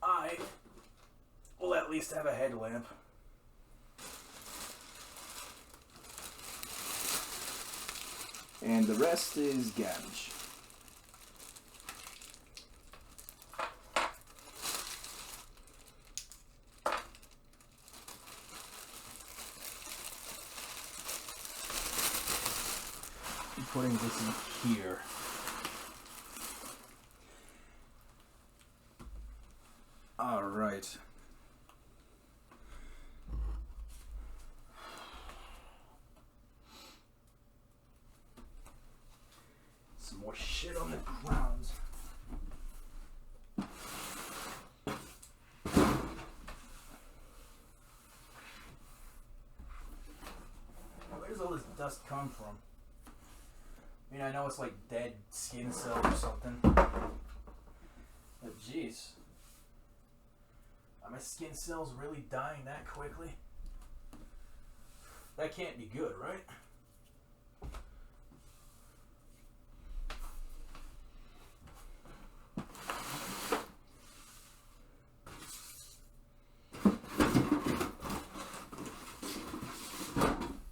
I will at least have a headlamp. And the rest is garbage. I'm putting this in here. All right. Some more shit on the ground. Where does all this dust come from? I mean, I know it's like dead skin cells or something. But jeez. Are my skin cells really dying that quickly? That can't be good, right?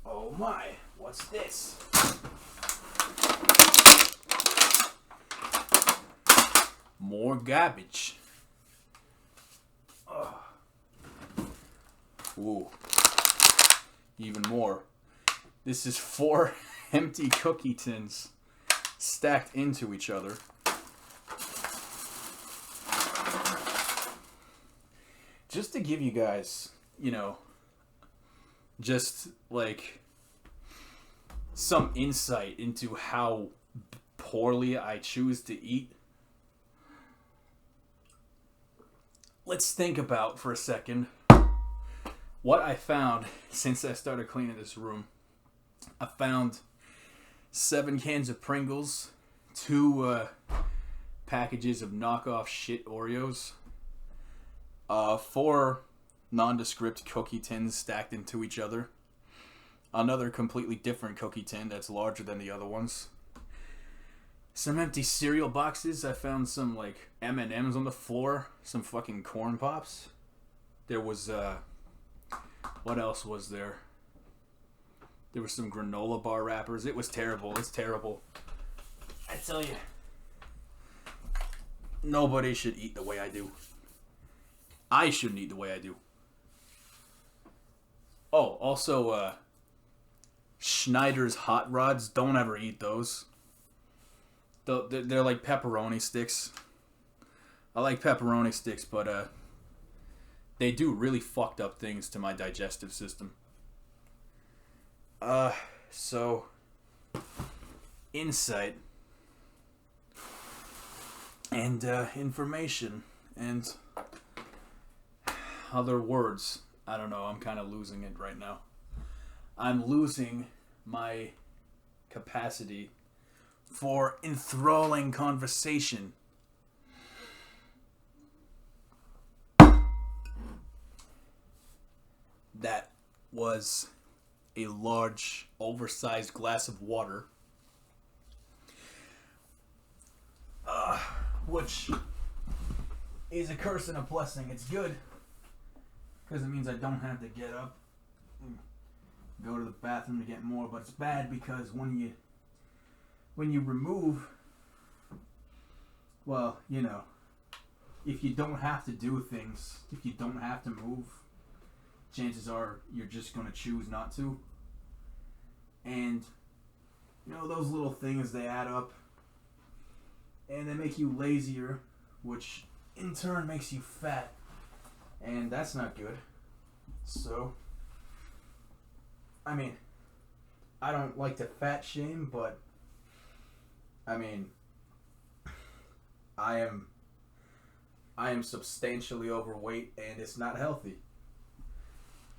Oh my, what's this? More garbage. Ooh. Even more. This is 4 empty cookie tins stacked into each other. Just to give you guys, just like some insight into how poorly I choose to eat. Let's think about for a second what I found since I started cleaning this room. I found 7 cans of Pringles, 2 packages of knockoff shit Oreos, 4 nondescript cookie tins stacked into each other, another completely different cookie tin that's larger than the other ones, some empty cereal boxes. I found some like M&Ms on the floor, some fucking corn pops. There was what else was there? There was some granola bar wrappers. It was terrible. It's terrible. I tell you, nobody should eat the way I do. I shouldn't eat the way I do. Oh, also, Schneider's Hot Rods. Don't ever eat those. They're like pepperoni sticks. I like pepperoni sticks, but they do really fucked up things to my digestive system. So, insight and information and other words. I don't know, I'm kind of losing it right now. I'm losing my capacity for enthralling conversation. That was a large, oversized glass of water. Which is a curse and a blessing. It's good, because it means I don't have to get up and go to the bathroom to get more, but it's bad because when you remove, well, you know, if you don't have to do things, if you don't have to move, chances are you're just going to choose not to. And, you know, those little things, they add up. And they make you lazier, which in turn makes you fat. And that's not good. So, I mean, I don't like to fat shame, but, I mean, I am substantially overweight and it's not healthy.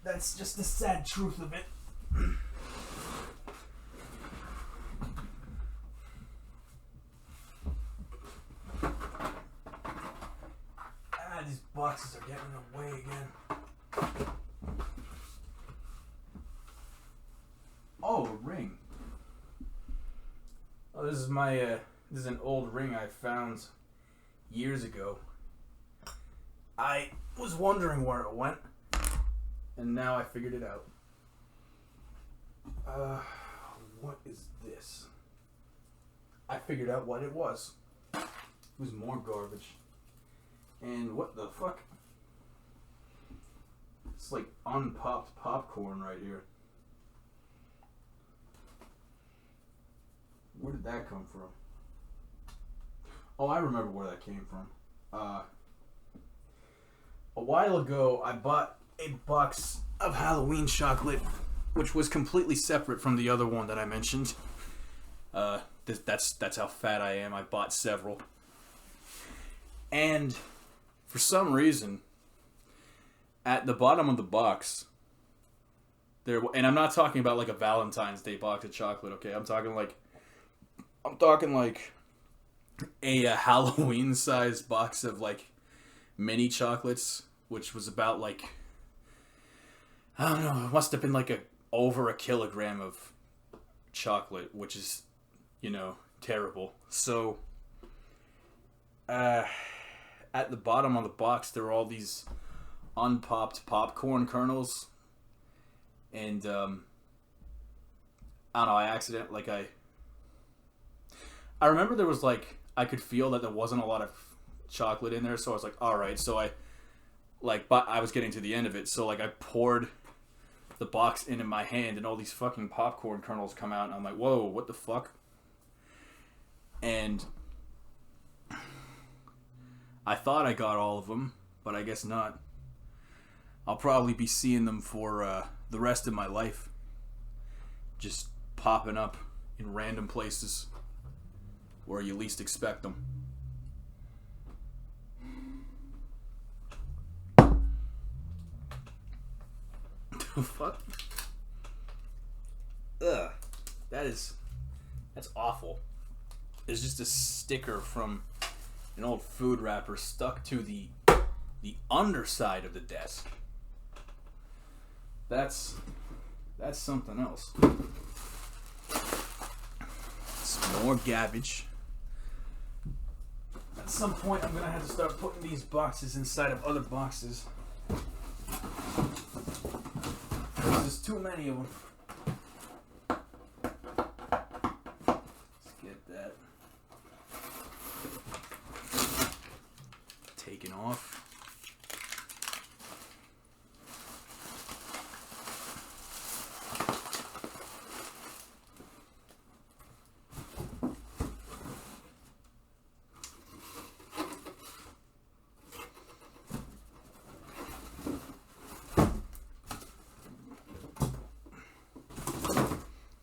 That's just the sad truth of it. These boxes are getting in the way again. Oh, a ring. Oh, this is my, this is an old ring I found years ago. I was wondering where it went, and now I figured it out. What is this? I figured out what it was. It was more garbage. And what the fuck? It's like unpopped popcorn right here. Where did that come from? Oh, I remember where that came from. A while ago, I bought a box of Halloween chocolate, which was completely separate from the other one that I mentioned. That's how fat I am. I bought several. And for some reason, at the bottom of the box, and I'm not talking about like a Valentine's Day box of chocolate, okay? I'm talking like a Halloween-sized box of like mini chocolates, which was about like, I don't know, it must have been like over a kilogram of chocolate, which is, you know, terrible. So, at the bottom of the box, there were all these unpopped popcorn kernels. And, I don't know, I remember there was like, I could feel that there wasn't a lot of chocolate in there, so I was like, alright, so I was getting to the end of it, so like I poured the box into my hand and all these fucking popcorn kernels come out, and I'm like, whoa, what the fuck? And I thought I got all of them, but I guess not. I'll probably be seeing them for the rest of my life. Just popping up in random places where you least expect them. The fuck? Ugh. That's awful. There's just a sticker from an old food wrapper stuck to the underside of the desk. That's something else. Some more garbage. At some point, I'm gonna have to start putting these boxes inside of other boxes. There's too many of them. Let's get that taken off.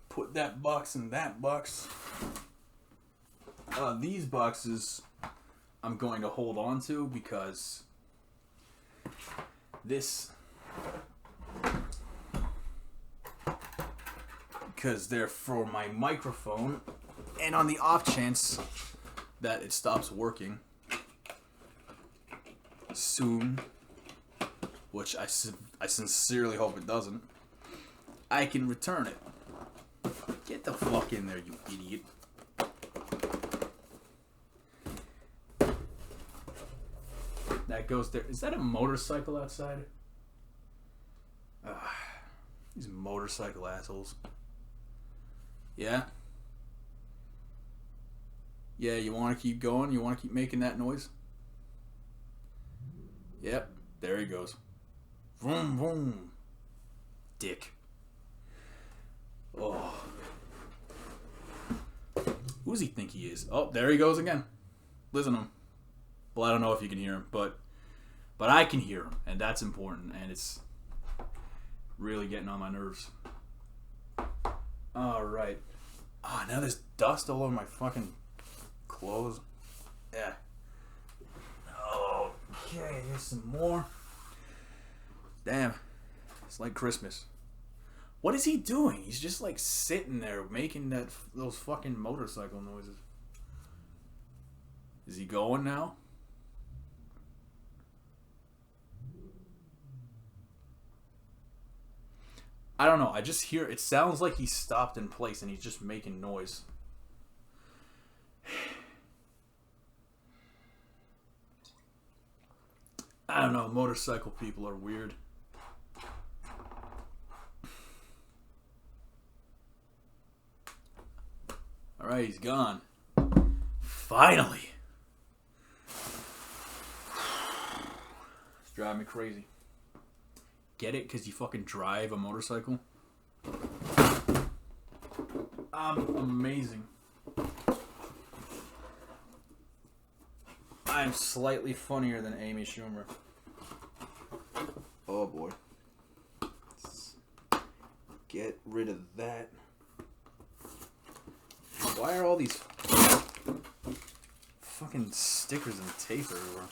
Put that box in that box. These boxes I'm going to hold on to because they're for my microphone, and on the off chance that it stops working soon, which I sincerely hope it doesn't, I can return it. Get the fuck in there, you idiot. That goes there. Is that a motorcycle outside? These motorcycle assholes. Yeah? Yeah, you want to keep going? You want to keep making that noise? Yep, there he goes. Vroom, vroom. Dick. Oh. Who does he think he is? Oh, there he goes again. Listen to him. Well, I don't know if you can hear him, but I can hear him, and that's important, and it's really getting on my nerves. Alright. Oh, now there's dust all over my fucking clothes. Yeah. Okay, here's some more. Damn. It's like Christmas. What is he doing? He's just like sitting there making those fucking motorcycle noises. Is he going now? I don't know. I just hear it sounds like he stopped in place and he's just making noise. I don't know. Motorcycle people are weird. Alright, he's gone. Finally. It's driving me crazy. Get it? Because you fucking drive a motorcycle? I'm amazing. I'm slightly funnier than Amy Schumer. Oh boy. Let's get rid of that. Why are all these fucking stickers and tape everywhere?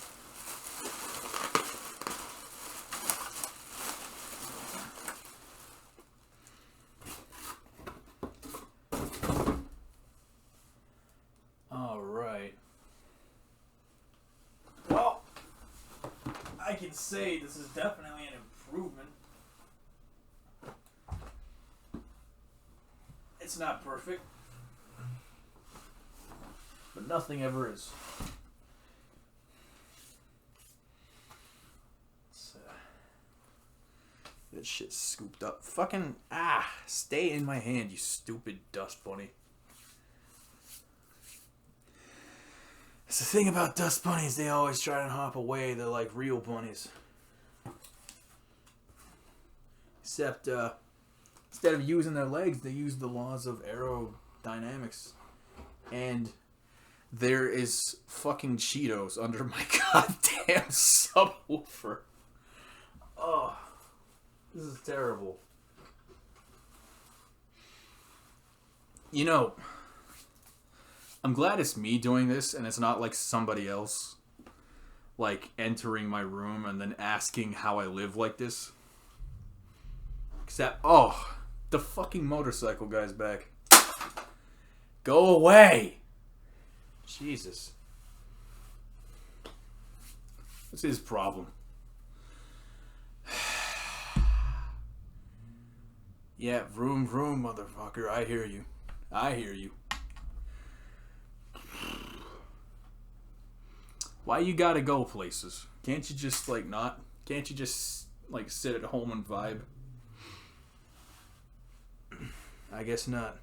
Alright. Well, I can say this is definitely an improvement. It's not perfect. But nothing ever is. That shit's scooped up. Fucking, stay in my hand, you stupid dust bunny. It's the thing about dust bunnies, they always try and hop away. They're like real bunnies. Except, instead of using their legs, they use the laws of aerodynamics. And there is fucking Cheetos under my goddamn subwoofer. Oh, this is terrible. You know, I'm glad it's me doing this and it's not like somebody else like entering my room and then asking how I live like this. Except, the fucking motorcycle guy's back. Go away! Jesus. What's his problem? Yeah, vroom vroom, motherfucker. I hear you. I hear you. Why you gotta go places? Can't you just like not? Can't you just like sit at home and vibe? I guess not.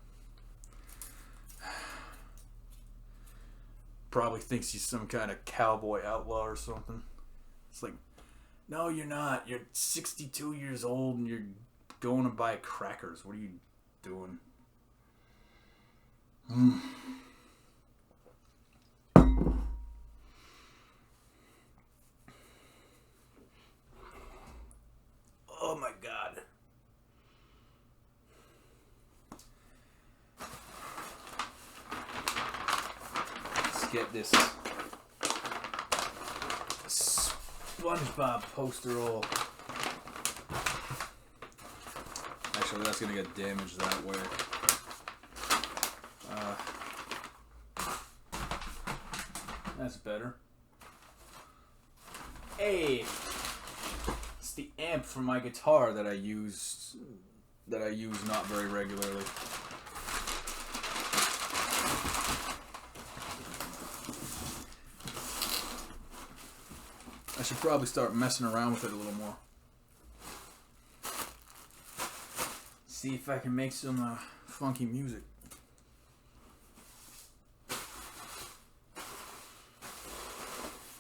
Probably thinks he's some kind of cowboy outlaw or something. It's like, no, you're not. You're 62 years old and you're going to buy crackers. What are you doing? Oh my god. Let's get this SpongeBob poster all. Actually, that's gonna get damaged that way. That's better. Hey, it's the amp for my guitar that I use not very regularly. I should probably start messing around with it a little more. See if I can make some funky music.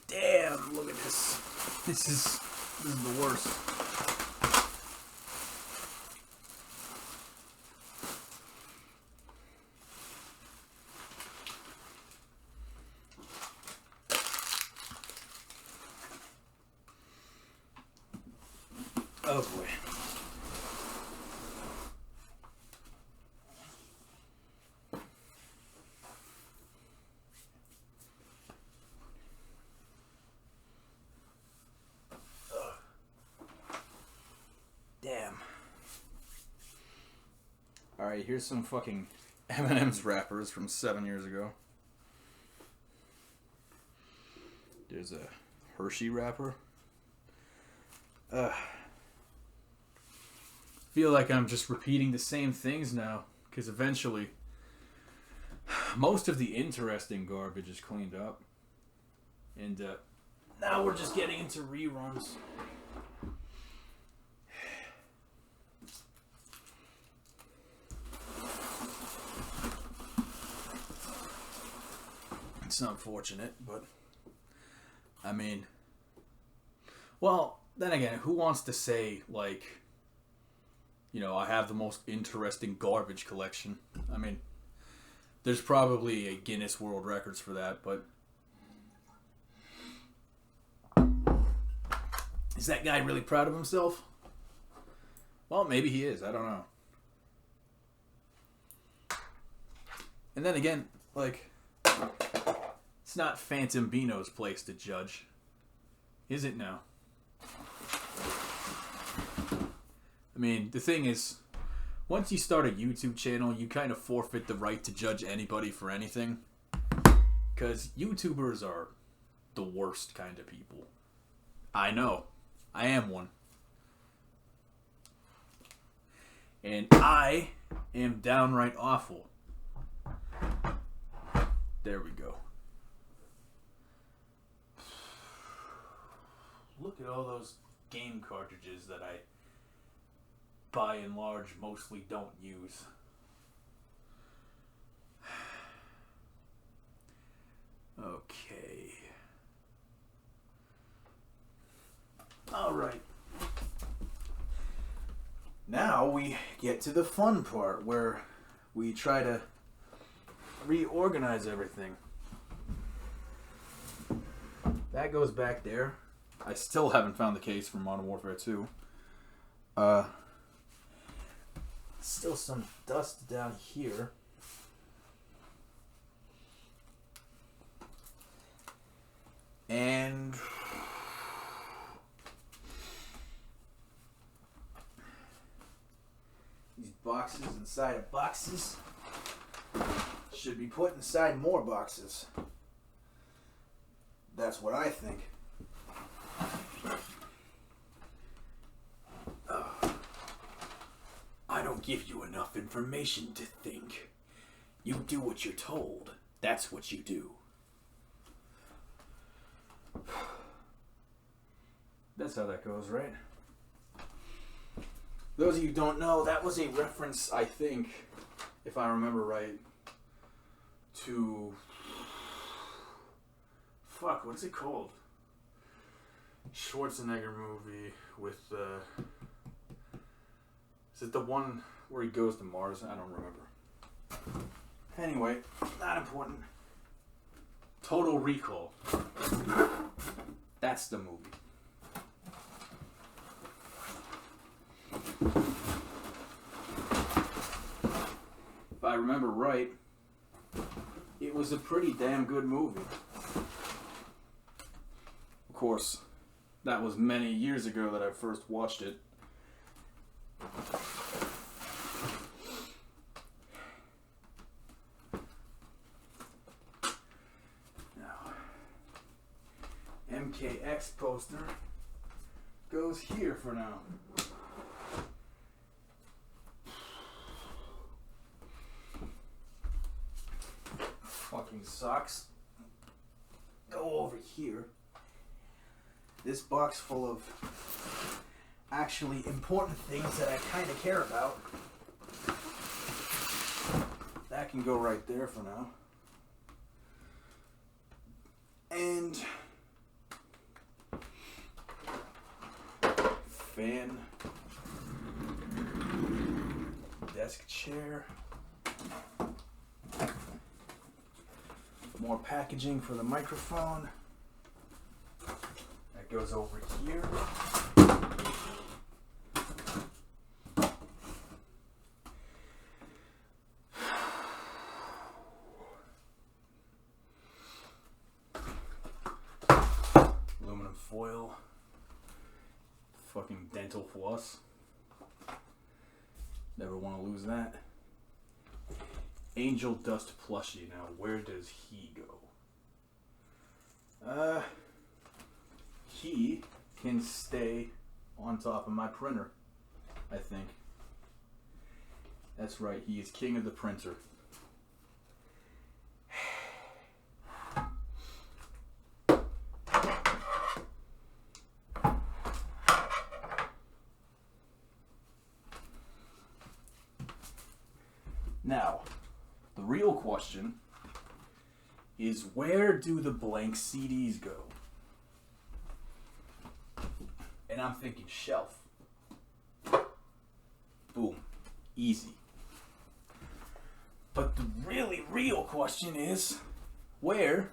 Damn, look at this. This is the worst. Oh boy. Damn. Alright, here's some fucking M&M's wrappers from 7 years ago. There's a Hershey wrapper. Feel like I'm just repeating the same things now, because eventually most of the interesting garbage is cleaned up. And now we're just getting into reruns. It's unfortunate, but I mean, well, then again, who wants to say, like, you know, I have the most interesting garbage collection? I mean, there's probably a Guinness World Records for that, but is that guy really proud of himself? Well, maybe he is. I don't know. And then again, like, it's not Phantom Beano's place to judge. Is it now? I mean, the thing is, once you start a YouTube channel, you kind of forfeit the right to judge anybody for anything. Because YouTubers are the worst kind of people. I know. I am one. And I am downright awful. There we go. Look at all those game cartridges that I, by and large, mostly don't use. Okay. Alright. Now we get to the fun part where we try to reorganize everything. That goes back there. I still haven't found the case for Modern Warfare 2. Still some dust down here. And these boxes inside of boxes should be put inside more boxes. That's what I think. I don't give you enough information to think. You do what you're told. That's what you do. That's how that goes, right? Those of you who don't know, that was a reference, I think, if I remember right, to... Fuck, what is it called? Schwarzenegger movie with, is it the one where he goes to Mars? I don't remember. Anyway, not important. Total Recall. That's the movie. If I remember right, it was a pretty damn good movie. Of course, that was many years ago that I first watched it. Now, MKX poster goes here for now. Fucking sucks. Go over here. This box full of actually important things that I kind of care about. That can go right there for now. And fan, desk chair, more packaging for the microphone. That goes over here. Aluminum foil. Fucking dental floss. Never want to lose that. Angel Dust plushie. Now, where does he go? He can stay on top of my printer, I think. That's right, he is king of the printer. Now, the real question is, where do the blank CDs go? And I'm thinking shelf. Boom. Easy. But the really real question is, where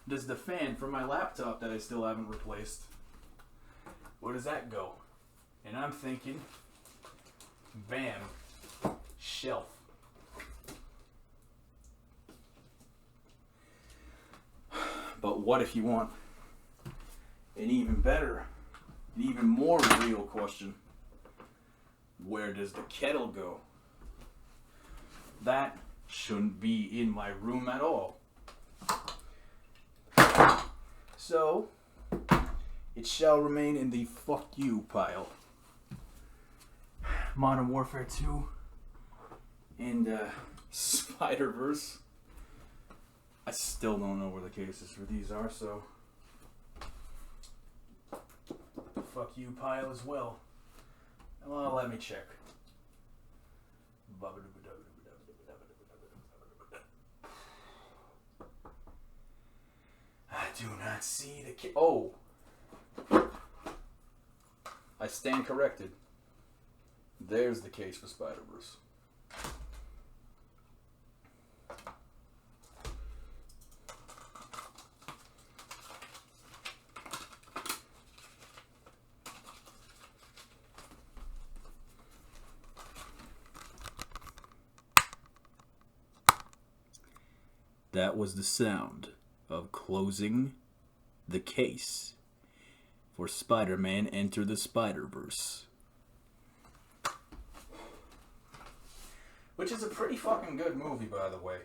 does the fan for my laptop that I still haven't replaced, where does that go? And I'm thinking, bam, shelf. But what if you want an even better, an even more real question? Where does the kettle go? That shouldn't be in my room at all. So, it shall remain in the fuck you pile. Modern Warfare 2 and Spider-Verse. I still don't know where the cases for these are, so fuck you pile as well. Well, let me check. I do not see the oh! I stand corrected. There's the case for Spider-Verse. That was the sound of closing the case for Spider-Man Enter the Spider-Verse. Which is a pretty fucking good movie, by the way.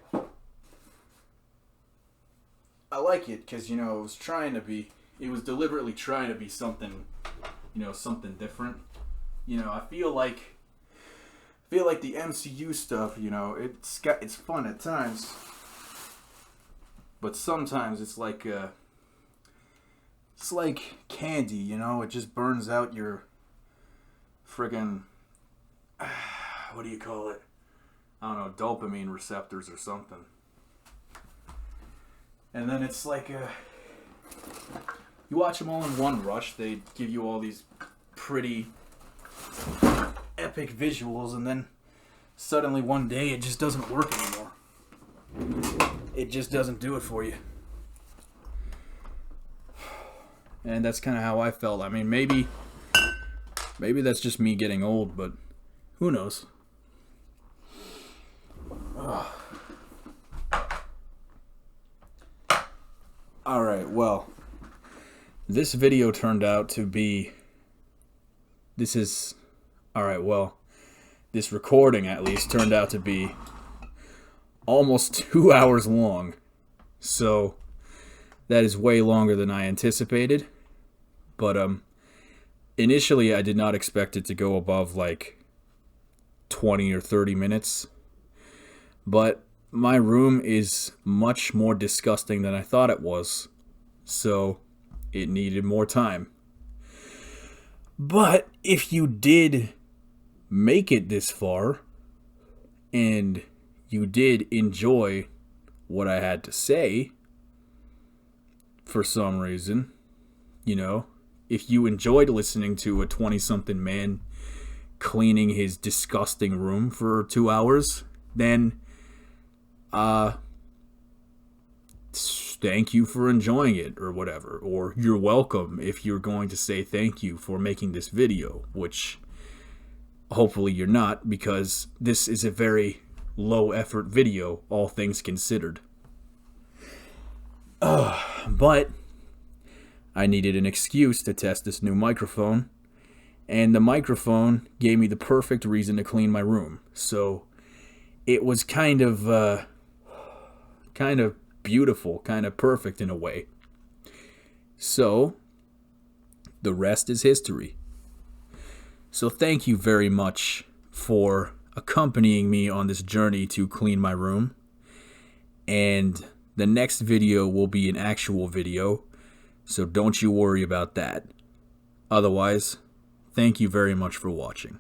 I like it because, you know, it was deliberately trying to be something, you know, something different. You know, I feel like the MCU stuff, you know, it's fun at times. But sometimes it's like It's like candy, you know? It just burns out your friggin', what do you call it? I don't know, dopamine receptors or something. And then it's like you watch them all in one rush. They give you all these pretty epic visuals, and then suddenly one day it just doesn't work anymore. It just doesn't do it for you. And that's kind of how I felt. I mean, maybe that's just me getting old, but who knows? Alright, well, this video turned out to be... This recording, at least, turned out to be almost 2 hours long. So, that is way longer than I anticipated. But, initially I did not expect it to go above, like, 20 or 30 minutes. But my room is much more disgusting than I thought it was. So, it needed more time. But if you did make it this far, and you did enjoy what I had to say, for some reason, you know, if you enjoyed listening to a 20-something man cleaning his disgusting room for 2 hours, then, thank you for enjoying it, or whatever. Or you're welcome if you're going to say thank you for making this video, which hopefully you're not, because this is a very low-effort video, all things considered. But I needed an excuse to test this new microphone, and the microphone gave me the perfect reason to clean my room. So it was kind of beautiful, kind of perfect in a way. So the rest is history. So thank you very much for accompanying me on this journey to clean my room. And the next video will be an actual video, so don't you worry about that. Otherwise, thank you very much for watching.